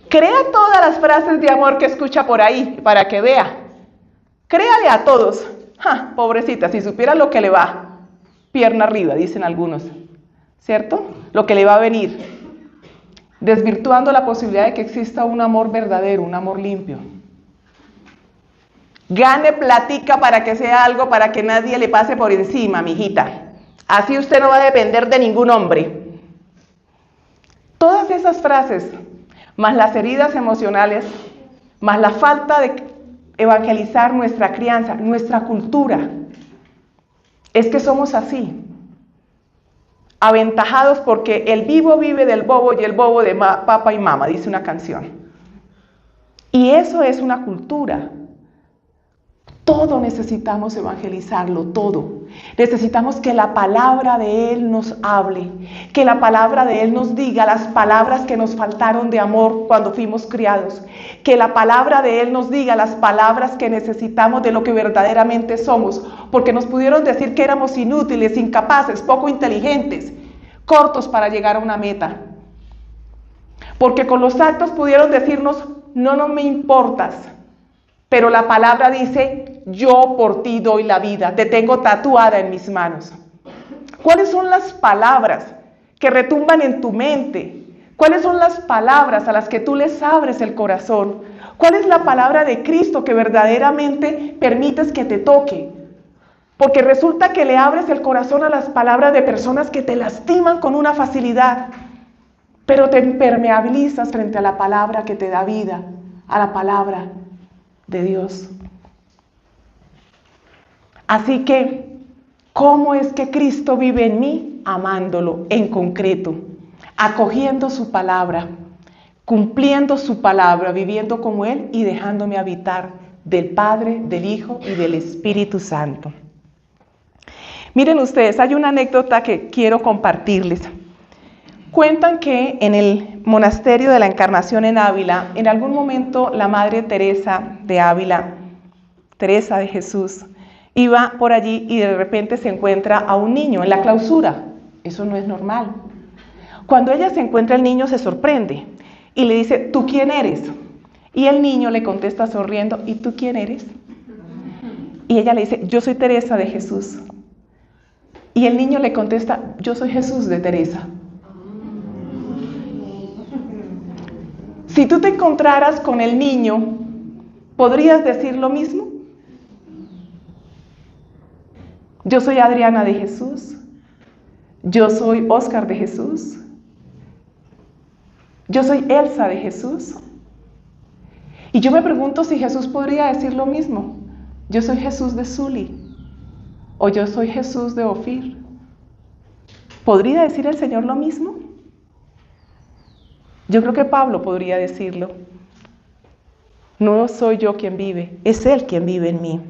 Crea todas las frases de amor que escucha por ahí, para que vea. Créale a todos. Pobrecita, si supiera lo que le va, pierna arriba, dicen algunos, ¿cierto? Lo que le va a venir, desvirtuando la posibilidad de que exista un amor verdadero, un amor limpio. Gane platica para que sea algo, para que nadie le pase por encima, mijita. Así usted no va a depender de ningún hombre. Todas esas frases, más las heridas emocionales, más la falta de evangelizar nuestra crianza, nuestra cultura, es que somos así. Aventajados porque el vivo vive del bobo y el bobo de papá y mamá, dice una canción. Y eso es una cultura. Todo necesitamos evangelizarlo, todo. Necesitamos que la palabra de Él nos hable, que la palabra de Él nos diga las palabras que nos faltaron de amor cuando fuimos criados, que la palabra de Él nos diga las palabras que necesitamos de lo que verdaderamente somos, porque nos pudieron decir que éramos inútiles, incapaces, poco inteligentes, cortos para llegar a una meta. Porque con los actos pudieron decirnos, no me importas. Pero la palabra dice, yo por ti doy la vida, te tengo tatuada en mis manos. ¿Cuáles son las palabras que retumban en tu mente? ¿Cuáles son las palabras a las que tú les abres el corazón? ¿Cuál es la palabra de Cristo que verdaderamente permites que te toque? Porque resulta que le abres el corazón a las palabras de personas que te lastiman con una facilidad, pero te impermeabilizas frente a la palabra que te da vida, a la palabra de Dios. Así que, ¿cómo es que Cristo vive en mí? Amándolo en concreto, acogiendo su palabra, cumpliendo su palabra, viviendo como Él y dejándome habitar del Padre, del Hijo y del Espíritu Santo. Miren ustedes, hay una anécdota que quiero compartirles. Cuentan que en el monasterio de la Encarnación en Ávila, en algún momento la Madre Teresa de Ávila, Teresa de Jesús, iba por allí y de repente se encuentra a un niño en la clausura. Eso no es normal. Cuando ella se encuentra al niño se sorprende y le dice, ¿tú quién eres? Y el niño le contesta sonriendo, ¿y tú quién eres? Y ella le dice, yo soy Teresa de Jesús. Y el niño le contesta, yo soy Jesús de Teresa. Si tú te encontraras con el niño, ¿podrías decir lo mismo? Yo soy Adriana de Jesús. Yo soy Óscar de Jesús. Yo soy Elsa de Jesús. Y yo me pregunto si Jesús podría decir lo mismo. Yo soy Jesús de Zuli. O yo soy Jesús de Ofir. ¿Podría decir el Señor lo mismo? Yo creo que Pablo podría decirlo. No soy yo quien vive, es Él quien vive en mí.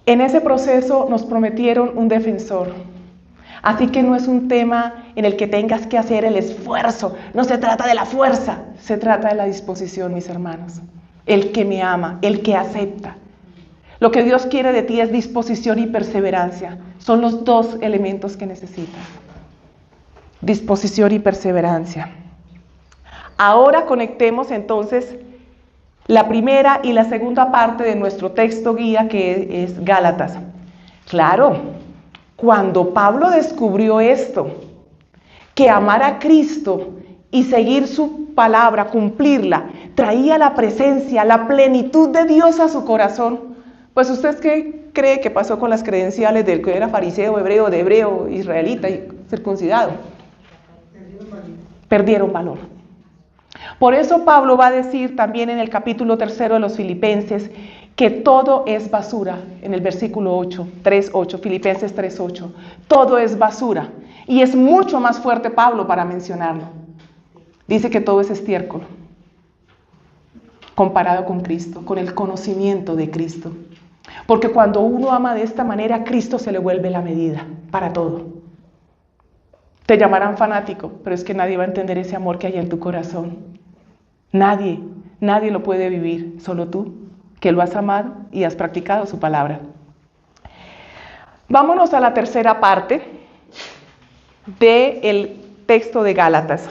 En ese proceso nos prometieron un defensor. Así que no es un tema en el que tengas que hacer el esfuerzo. No se trata de la fuerza, se trata de la disposición, mis hermanos. El que me ama, el que acepta. Lo que Dios quiere de ti es disposición y perseverancia. Son los dos elementos que necesitas. Disposición y perseverancia. Ahora conectemos entonces la primera y la segunda parte de nuestro texto guía, que es Gálatas. Claro, cuando Pablo descubrió esto, que amar a Cristo y seguir su palabra, cumplirla, traía la presencia, la plenitud de Dios a su corazón, pues ¿usted qué cree que pasó con las credenciales del que era fariseo, hebreo, de hebreo, israelita y circuncidado? Perdieron valor. Por eso Pablo va a decir también en el capítulo 3 de los Filipenses que todo es basura, en el versículo 8, 3:8, Filipenses 3:8, todo es basura. Y es mucho más fuerte Pablo para mencionarlo. Dice que todo es estiércol, comparado con Cristo, con el conocimiento de Cristo. Porque cuando uno ama de esta manera, Cristo se le vuelve la medida para todo. Te llamarán fanático, pero es que nadie va a entender ese amor que hay en tu corazón. Nadie lo puede vivir, solo tú, que lo has amado y has practicado su palabra. Vámonos a la tercera parte del texto de Gálatas.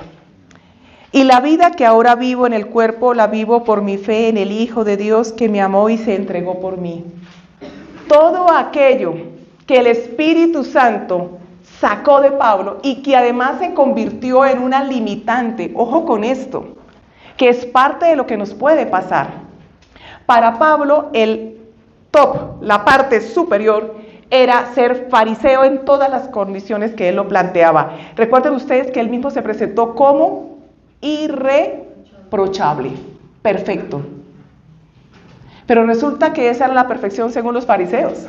Y la vida que ahora vivo en el cuerpo, la vivo por mi fe en el Hijo de Dios que me amó y se entregó por mí. Todo aquello que el Espíritu Santo sacó de Pablo y que además se convirtió en una limitante, ojo con esto, que es parte de lo que nos puede pasar. Para Pablo, el top, la parte superior, era ser fariseo en todas las condiciones que él lo planteaba. Recuerden ustedes que él mismo se presentó como irreprochable, perfecto. Pero resulta que esa era la perfección según los fariseos.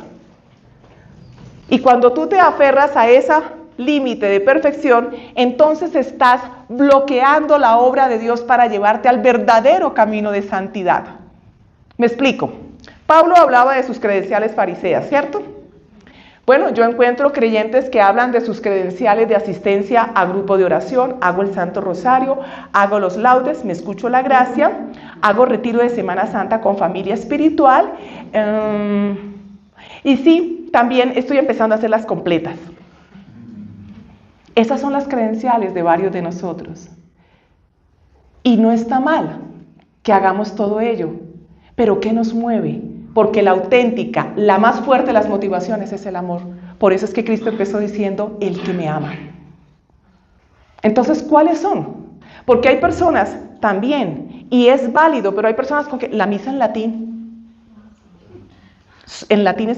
Y cuando tú te aferras a ese límite de perfección, entonces estás bloqueando la obra de Dios para llevarte al verdadero camino de santidad. Me explico. Pablo hablaba de sus credenciales fariseas, ¿cierto? Bueno, yo encuentro creyentes que hablan de sus credenciales de asistencia a grupo de oración, hago el Santo Rosario, hago los laudes, me escucho la gracia, hago retiro de Semana Santa con familia espiritual, y sí, también estoy empezando a hacerlas completas. Esas son las credenciales de varios de nosotros. Y no está mal que hagamos todo ello, pero ¿qué nos mueve? Porque la auténtica, la más fuerte de las motivaciones es el amor. Por eso es que Cristo empezó diciendo, el que me ama. Entonces, ¿cuáles son? Porque hay personas también, y es válido, pero hay personas con que la misa en latín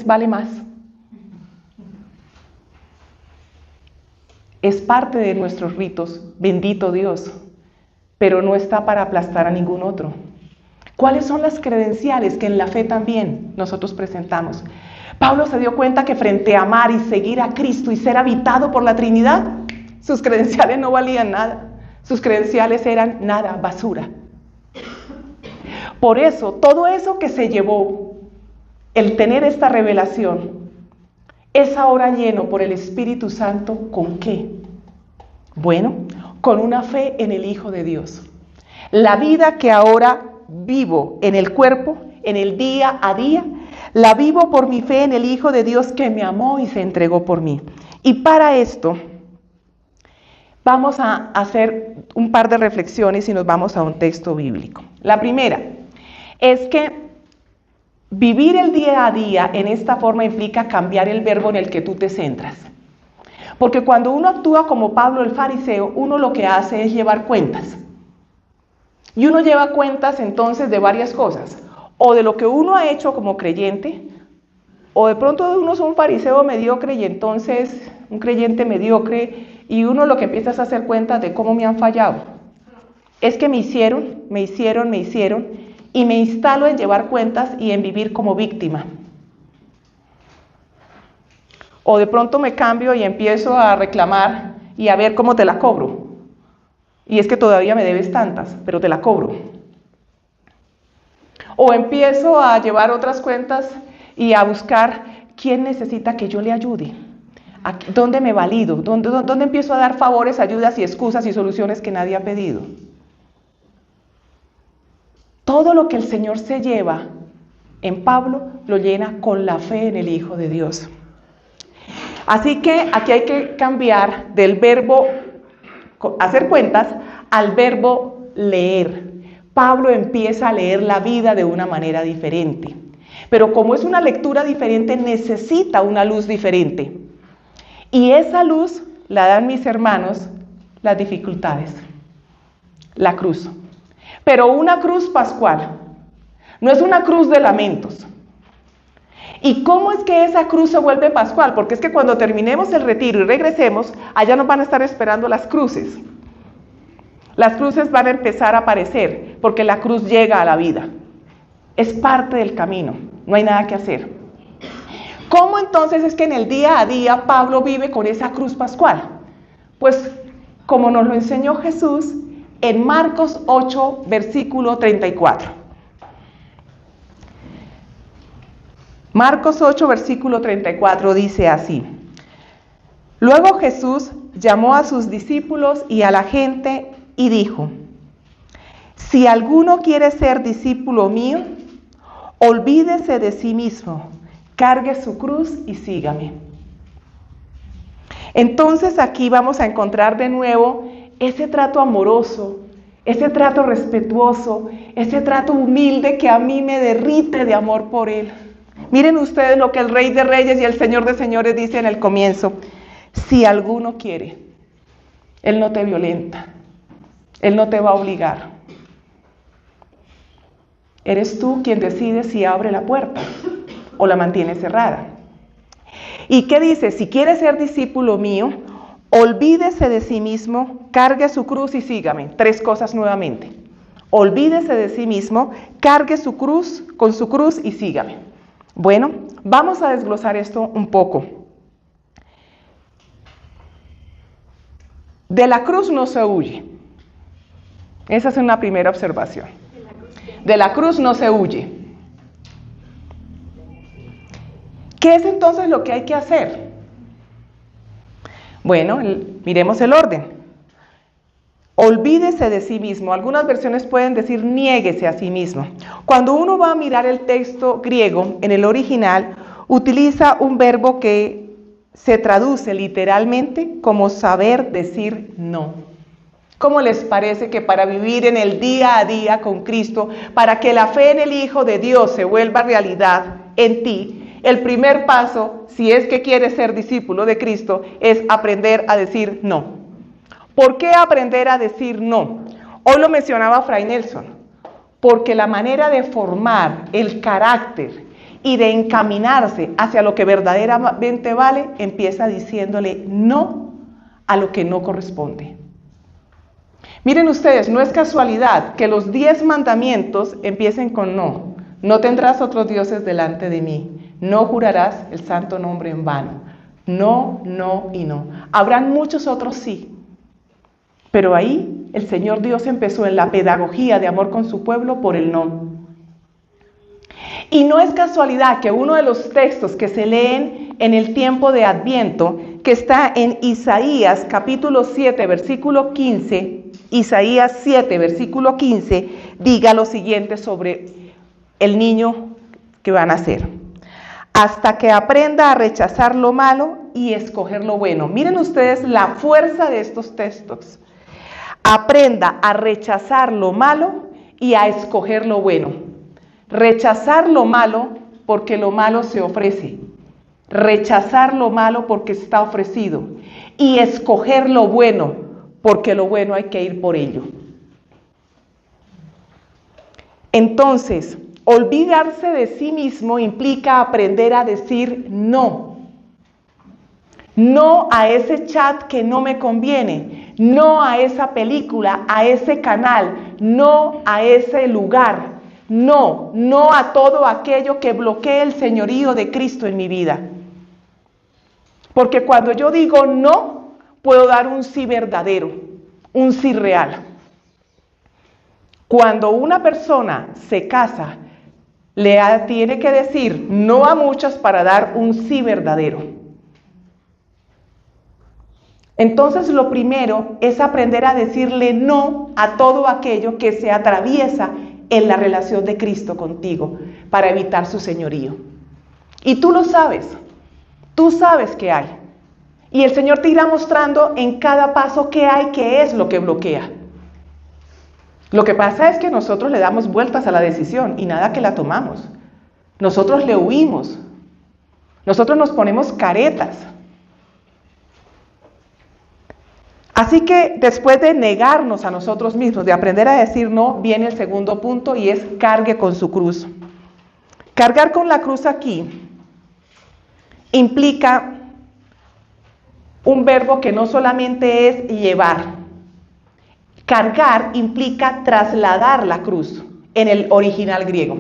vale más. Es parte de nuestros ritos, bendito Dios, pero no está para aplastar a ningún otro. ¿Cuáles son las credenciales que en la fe también nosotros presentamos? Pablo se dio cuenta que frente a amar y seguir a Cristo y ser habitado por la Trinidad, sus credenciales no valían nada. Sus credenciales eran nada, basura. Por eso, todo eso que se llevó, el tener esta revelación, es ahora lleno por el Espíritu Santo, ¿con qué? Bueno, con una fe en el Hijo de Dios. La vida que ahora vivo en el cuerpo, en el día a día, la vivo por mi fe en el Hijo de Dios que me amó y se entregó por mí. Y para esto vamos a hacer un par de reflexiones y nos vamos a un texto bíblico. La primera es que vivir el día a día en esta forma implica cambiar el verbo en el que tú te centras. Porque cuando uno actúa como Pablo el fariseo, uno lo que hace es llevar cuentas. Y uno lleva cuentas entonces de varias cosas, o de lo que uno ha hecho como creyente, o de pronto uno es un fariseo mediocre y entonces un creyente mediocre, y uno lo que empieza es a hacer cuentas de cómo me han fallado. Es que me hicieron, y me instalo en llevar cuentas y en vivir como víctima. O de pronto me cambio y empiezo a reclamar y a ver cómo te la cobro. Y es que todavía me debes tantas, pero te la cobro. O empiezo a llevar otras cuentas y a buscar quién necesita que yo le ayude. ¿Dónde me valido? ¿Dónde empiezo a dar favores, ayudas y excusas y soluciones que nadie ha pedido? Todo lo que el Señor se lleva en Pablo lo llena con la fe en el Hijo de Dios. Así que aquí hay que cambiar del verbo hacer cuentas al verbo leer. Pablo empieza a leer la vida de una manera diferente. Pero como es una lectura diferente, necesita una luz diferente. Y esa luz la dan mis hermanos las dificultades, la cruz. Pero una cruz pascual, no es una cruz de lamentos. ¿Y cómo es que esa cruz se vuelve pascual? Porque es que cuando terminemos el retiro y regresemos, allá nos van a estar esperando las cruces. Las cruces van a empezar a aparecer, porque la cruz llega a la vida. Es parte del camino, no hay nada que hacer. ¿Cómo entonces es que en el día a día Pablo vive con esa cruz pascual? Pues como nos lo enseñó Jesús en Marcos 8, versículo 34. Marcos 8, versículo 34 dice así: Luego Jesús llamó a sus discípulos y a la gente y dijo: si alguno quiere ser discípulo mío, olvídese de sí mismo, cargue su cruz y sígame. Entonces aquí vamos a encontrar de nuevo ese trato amoroso, ese trato respetuoso, ese trato humilde que a mí me derrite de amor por Él. Miren ustedes lo que el Rey de Reyes y el Señor de Señores dice en el comienzo: si alguno quiere, Él no te violenta, Él no te va a obligar. Eres tú quien decide si abre la puerta o la mantiene cerrada. ¿Y qué dice? Si quiere ser discípulo mío, olvídese de sí mismo, cargue su cruz y sígame. 3 cosas nuevamente. Olvídese de sí mismo, cargue su cruz con su cruz y sígame. Bueno, vamos a desglosar esto un poco. De la cruz no se huye. Esa es una primera observación. De la cruz no se huye. ¿Qué es entonces lo que hay que hacer? Bueno, miremos el orden. Olvídese de sí mismo. Algunas versiones pueden decir niéguese a sí mismo. Cuando uno va a mirar el texto griego, en el original, utiliza un verbo que se traduce literalmente como saber decir no. ¿Cómo les parece que para vivir en el día a día con Cristo, para que la fe en el Hijo de Dios se vuelva realidad en ti, el primer paso, si es que quieres ser discípulo de Cristo, es aprender a decir no? ¿Por qué aprender a decir no? Hoy lo mencionaba Fray Nelson, porque la manera de formar el carácter y de encaminarse hacia lo que verdaderamente vale, empieza diciéndole no a lo que no corresponde. Miren ustedes, no es casualidad que los 10 mandamientos empiecen con no. No tendrás otros dioses delante de mí. No jurarás el santo nombre en vano. No, no y no. Habrán muchos otros sí. Pero ahí el Señor Dios empezó en la pedagogía de amor con su pueblo por el no. Y no es casualidad que uno de los textos que se leen en el tiempo de Adviento, que está en Isaías capítulo 7, versículo 15, Isaías 7, versículo 15, diga lo siguiente sobre el niño que van a nacer. Hasta que aprenda a rechazar lo malo y escoger lo bueno. Miren ustedes la fuerza de estos textos. Aprenda a rechazar lo malo y a escoger lo bueno. Rechazar lo malo porque lo malo se ofrece. Rechazar lo malo porque está ofrecido. Y escoger lo bueno porque lo bueno hay que ir por ello. Entonces, olvidarse de sí mismo implica aprender a decir no. No a ese chat que no me conviene, no a esa película, a ese canal, no a ese lugar, no a todo aquello que bloquee el señorío de Cristo en mi vida. Porque cuando yo digo no, puedo dar un sí verdadero, un sí real. Cuando una persona se casa, tiene que decir no a muchas para dar un sí verdadero. Entonces lo primero es aprender a decirle no a todo aquello que se atraviesa en la relación de Cristo contigo para evitar su señorío. Y tú lo sabes, tú sabes qué hay. Y el Señor te irá mostrando en cada paso qué hay, qué es lo que bloquea. Lo que pasa es que nosotros le damos vueltas a la decisión y nada que la tomamos. Nosotros le huimos. Nosotros nos ponemos caretas. Así que después de negarnos a nosotros mismos, de aprender a decir no, viene el segundo punto y es cargue con su cruz. Cargar con la cruz aquí implica un verbo que no solamente es llevar. Cargar implica trasladar la cruz en el original griego.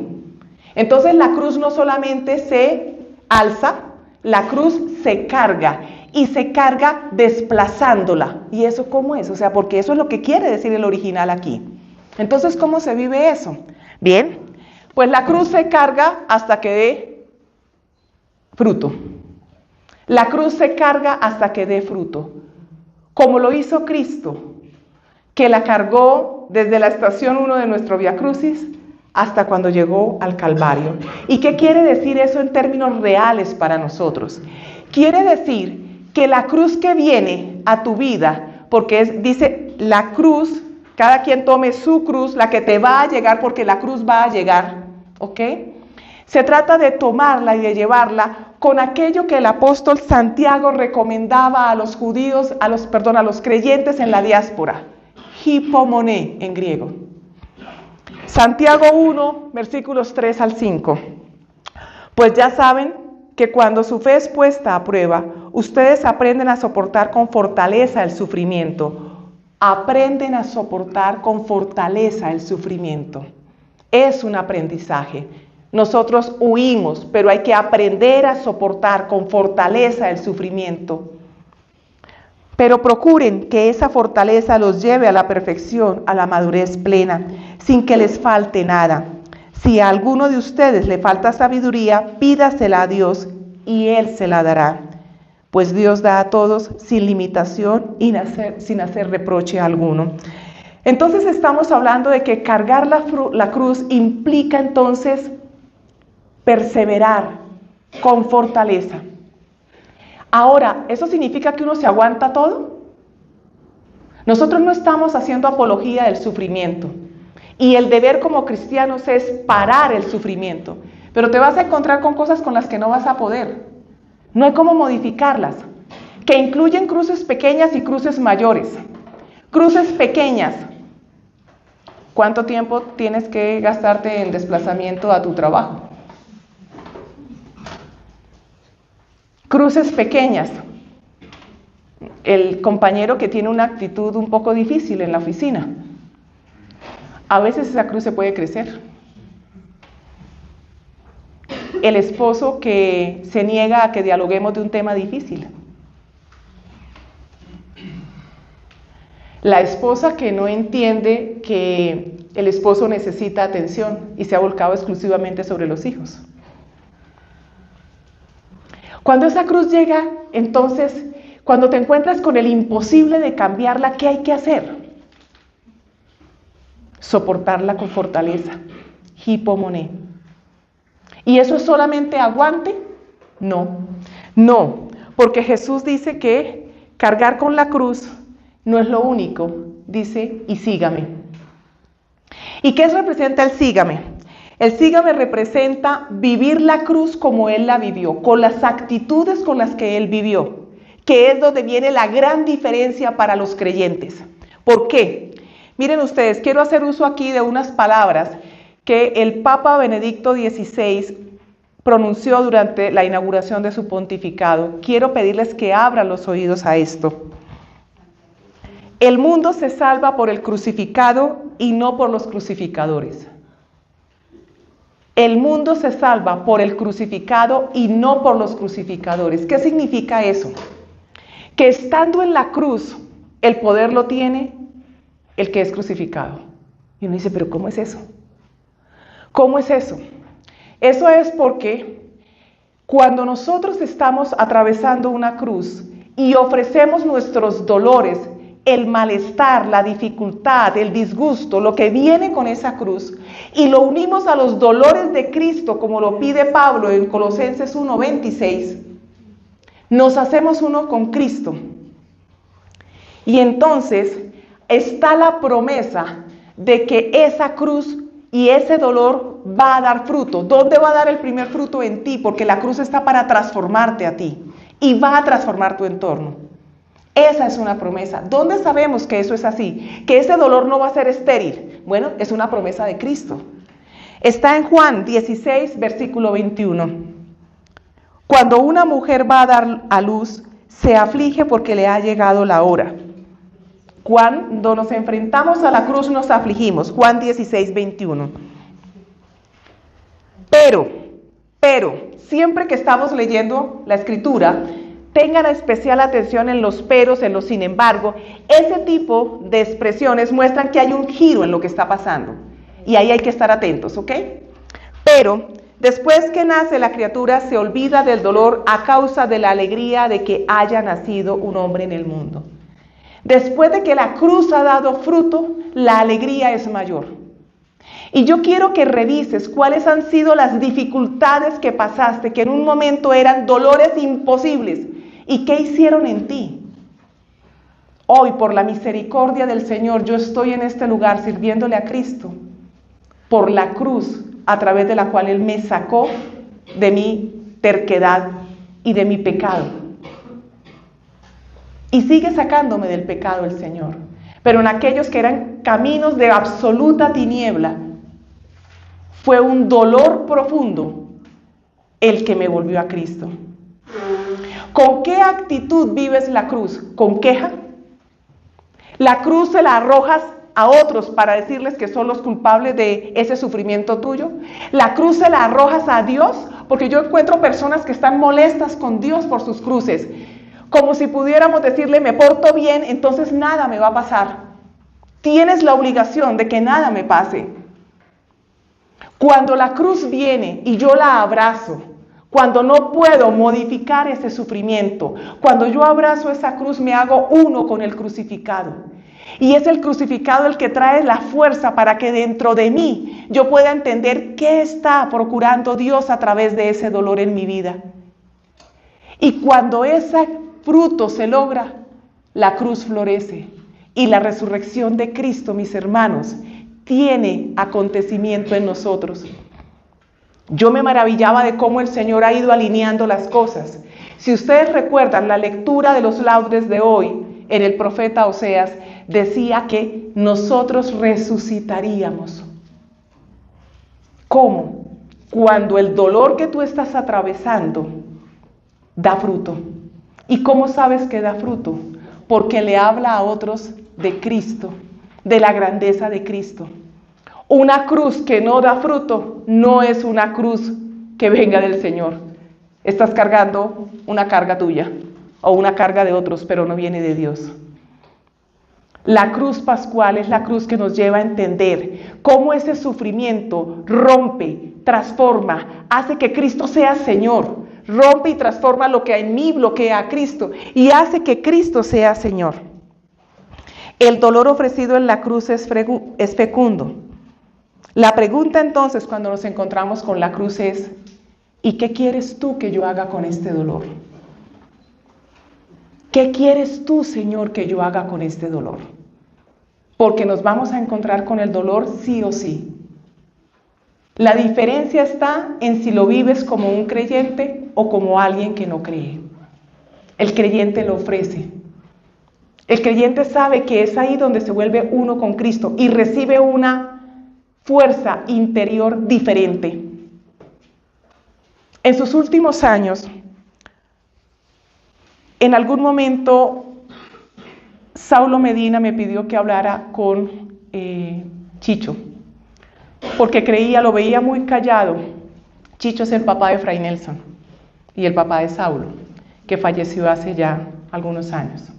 Entonces la cruz no solamente se alza, la cruz se carga. Y se carga desplazándola. ¿Y eso cómo es? O sea, porque eso es lo que quiere decir el original aquí. Entonces, ¿cómo se vive eso? Bien, pues la cruz se carga hasta que dé fruto. La cruz se carga hasta que dé fruto. como lo hizo Cristo, que la cargó desde la estación 1 de nuestro Vía Crucis hasta cuando llegó al Calvario. ¿Y qué quiere decir eso en términos reales para nosotros? Quiere decir que la cruz que viene a tu vida, porque dice la cruz, cada quien tome su cruz, la que te va a llegar, porque la cruz va a llegar, ¿ok? Se trata de tomarla y de llevarla con aquello que el apóstol Santiago recomendaba a los judíos, a los creyentes en la diáspora, hipomoné en griego. Santiago 1, versículos 3 al 5. Pues ya saben que cuando su fe es puesta a prueba, ustedes aprenden a soportar con fortaleza el sufrimiento. Aprenden a soportar con fortaleza el sufrimiento. Es un aprendizaje. Nosotros huimos, pero hay que aprender a soportar con fortaleza el sufrimiento. Pero procuren que esa fortaleza los lleve a la perfección, a la madurez plena, sin que les falte nada. Si a alguno de ustedes le falta sabiduría, pídasela a Dios y Él se la dará. Pues Dios da a todos sin limitación y sin hacer reproche alguno. Entonces estamos hablando de que cargar la cruz implica entonces perseverar con fortaleza. Ahora, ¿eso significa que uno se aguanta todo? Nosotros no estamos haciendo apología del sufrimiento. Y el deber como cristianos es parar el sufrimiento. Pero te vas a encontrar con cosas con las que no vas a poder. No hay cómo modificarlas. Que incluyen cruces pequeñas y cruces mayores. Cruces pequeñas. ¿Cuánto tiempo tienes que gastarte en desplazamiento a tu trabajo? Cruces pequeñas. El compañero que tiene una actitud un poco difícil en la oficina. A veces esa cruz se puede crecer. El esposo que se niega a que dialoguemos de un tema difícil. La esposa que no entiende que el esposo necesita atención y se ha volcado exclusivamente sobre los hijos. Cuando esa cruz llega, entonces, cuando te encuentras con el imposible de cambiarla, ¿qué hay que hacer? Soportarla con fortaleza. Hipomoné. ¿Y eso es solamente aguante? No, porque Jesús dice que cargar con la cruz no es lo único, dice, y sígame. ¿Y qué representa el sígame? El sígame representa vivir la cruz como Él la vivió, con las actitudes con las que Él vivió, que es donde viene la gran diferencia para los creyentes. ¿Por qué? Miren ustedes, quiero hacer uso aquí de unas palabras que el Papa Benedicto XVI pronunció durante la inauguración de su pontificado. Quiero pedirles que abran los oídos a esto. El mundo se salva por el crucificado y no por los crucificadores. El mundo se salva por el crucificado y no por los crucificadores. ¿Qué significa eso? Que estando en la cruz, el poder lo tiene el que es crucificado. Y uno dice, ¿pero cómo es eso? ¿Cómo es eso? Eso es porque cuando nosotros estamos atravesando una cruz y ofrecemos nuestros dolores, el malestar, la dificultad, el disgusto, lo que viene con esa cruz, y lo unimos a los dolores de Cristo, como lo pide Pablo en Colosenses 1:26, nos hacemos uno con Cristo. Y entonces está la promesa de que esa cruz y ese dolor va a dar fruto. ¿Dónde va a dar el primer fruto? En ti, porque la cruz está para transformarte a ti y va a transformar tu entorno. Esa es una promesa. ¿Dónde sabemos que eso es así? Que ese dolor no va a ser estéril. Bueno, es una promesa de Cristo. Está en Juan 16, versículo 21. Cuando una mujer va a dar a luz, se aflige porque le ha llegado la hora. Cuando nos enfrentamos a la cruz nos afligimos. Juan 16, 21. Pero, siempre que estamos leyendo la Escritura, tengan especial atención en los peros, en los sin embargo. Ese tipo de expresiones muestran que hay un giro en lo que está pasando. Y ahí hay que estar atentos, ¿ok? Pero después que nace la criatura se olvida del dolor a causa de la alegría de que haya nacido un hombre en el mundo. Después de que la cruz ha dado fruto, la alegría es mayor. Y yo quiero que revises cuáles han sido las dificultades que pasaste, que en un momento eran dolores imposibles, y qué hicieron en ti. Hoy, por la misericordia del Señor, yo estoy en este lugar sirviéndole a Cristo, por la cruz a través de la cual Él me sacó de mi terquedad y de mi pecado. Y sigue sacándome del pecado el Señor. Pero en aquellos que eran caminos de absoluta tiniebla, fue un dolor profundo el que me volvió a Cristo. ¿Con qué actitud vives la cruz? ¿Con queja? La cruz se la arrojas a otros para decirles que son los culpables de ese sufrimiento tuyo. La cruz se la arrojas a Dios, porque yo encuentro personas que están molestas con Dios por sus cruces, como si pudiéramos decirle, me porto bien, entonces nada me va a pasar. Tienes la obligación de que nada me pase. Cuando la cruz viene y yo la abrazo, cuando no puedo modificar ese sufrimiento, cuando yo abrazo esa cruz, me hago uno con el crucificado. Y es el crucificado el que trae la fuerza para que dentro de mí yo pueda entender qué está procurando Dios a través de ese dolor en mi vida. Y cuando ese fruto se logra, la cruz florece. Y la resurrección de Cristo, mis hermanos, tiene acontecimiento en nosotros. Yo me maravillaba de cómo el Señor ha ido alineando las cosas. Si ustedes recuerdan la lectura de los laudes de hoy, en el profeta Oseas, decía que nosotros resucitaríamos. ¿Cómo? Cuando el dolor que tú estás atravesando da fruto. ¿Y cómo sabes que da fruto? Porque le habla a otros de Cristo, de la grandeza de Cristo. Una cruz que no da fruto no es una cruz que venga del Señor. Estás cargando una carga tuya o una carga de otros, pero no viene de Dios. La cruz pascual es la cruz que nos lleva a entender cómo ese sufrimiento rompe, transforma, hace que Cristo sea Señor. Rompe y transforma lo que en mí bloquea a Cristo y hace que Cristo sea Señor. El dolor ofrecido en la cruz es fecundo. La pregunta entonces cuando nos encontramos con la cruz es, ¿y qué quieres tú que yo haga con este dolor? ¿Qué quieres tú, Señor, que yo haga con este dolor? Porque nos vamos a encontrar con el dolor sí o sí. La diferencia está en si lo vives como un creyente o como alguien que no cree. El creyente lo ofrece. El creyente sabe que es ahí donde se vuelve uno con Cristo y recibe una fuerza interior diferente. En sus últimos años, en algún momento, Saulo Medina me pidió que hablara con Chicho, porque creía, lo veía muy callado. Chicho es el papá de Fray Nelson y el papá de Saulo, que falleció hace ya algunos años.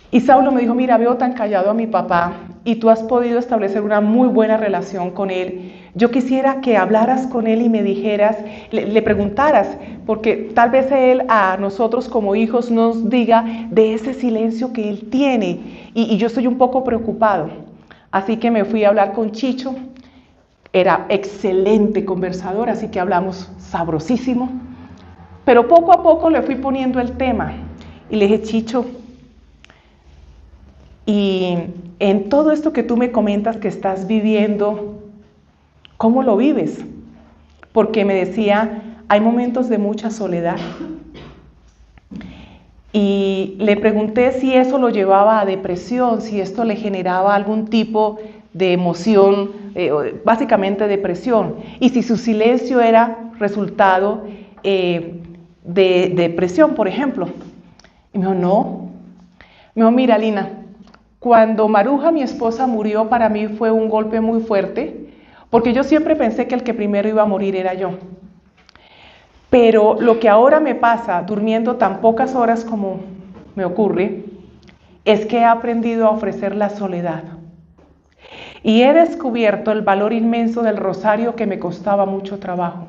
Y Saulo me dijo, mira, veo tan callado a mi papá y tú has podido establecer una muy buena relación con él. Yo quisiera que hablaras con él y me dijeras, le preguntaras, porque tal vez él a nosotros como hijos nos diga de ese silencio que él tiene y yo estoy un poco preocupado. Así que me fui a hablar con Chicho, era excelente conversador, así que hablamos sabrosísimo, pero poco a poco le fui poniendo el tema y le dije, Chicho, y en todo esto que tú me comentas que estás viviendo, ¿cómo lo vives? Porque me decía, hay momentos de mucha soledad. Y le pregunté si eso lo llevaba a depresión, si esto le generaba algún tipo de emoción, básicamente depresión, y si su silencio era resultado de depresión, por ejemplo. Y me dijo, no. Me dijo, mira, Lina, cuando Maruja, mi esposa, murió, para mí fue un golpe muy fuerte, porque yo siempre pensé que el que primero iba a morir era yo. Pero lo que ahora me pasa, durmiendo tan pocas horas como me ocurre, es que he aprendido a ofrecer la soledad. Y he descubierto el valor inmenso del rosario que me costaba mucho trabajo.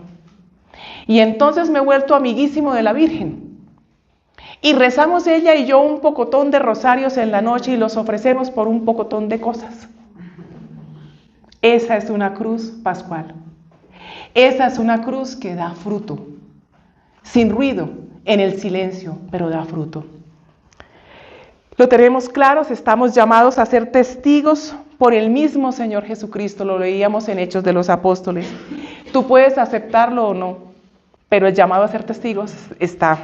Y entonces me he vuelto amiguísimo de la Virgen. Y rezamos ella y yo un pocotón de rosarios en la noche y los ofrecemos por un pocotón de cosas. Esa es una cruz pascual. Esa es una cruz que da fruto, sin ruido, en el silencio, pero da fruto. Lo tenemos claros, estamos llamados a ser testigos por el mismo Señor Jesucristo, lo leíamos en Hechos de los Apóstoles. Tú puedes aceptarlo o no, pero el llamado a ser testigos está.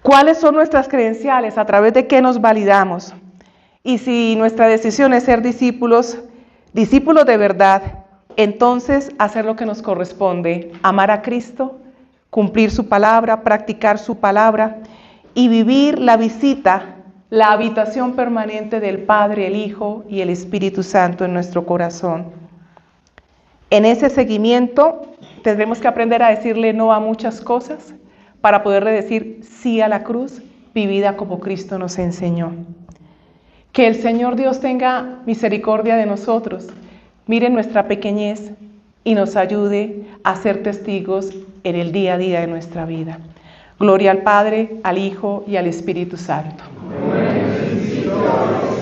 ¿Cuáles son nuestras credenciales? ¿A través de qué nos validamos? Y si nuestra decisión es ser discípulos de verdad, entonces hacer lo que nos corresponde, amar a Cristo, cumplir su palabra, practicar su palabra y vivir la visita, la habitación permanente del Padre, el Hijo y el Espíritu Santo en nuestro corazón. En ese seguimiento tendremos que aprender a decirle no a muchas cosas para poderle decir sí a la cruz, vivida como Cristo nos enseñó. Que el Señor Dios tenga misericordia de nosotros, mire nuestra pequeñez y nos ayude a ser testigos en el día a día de nuestra vida. Gloria al Padre, al Hijo y al Espíritu Santo. Amén.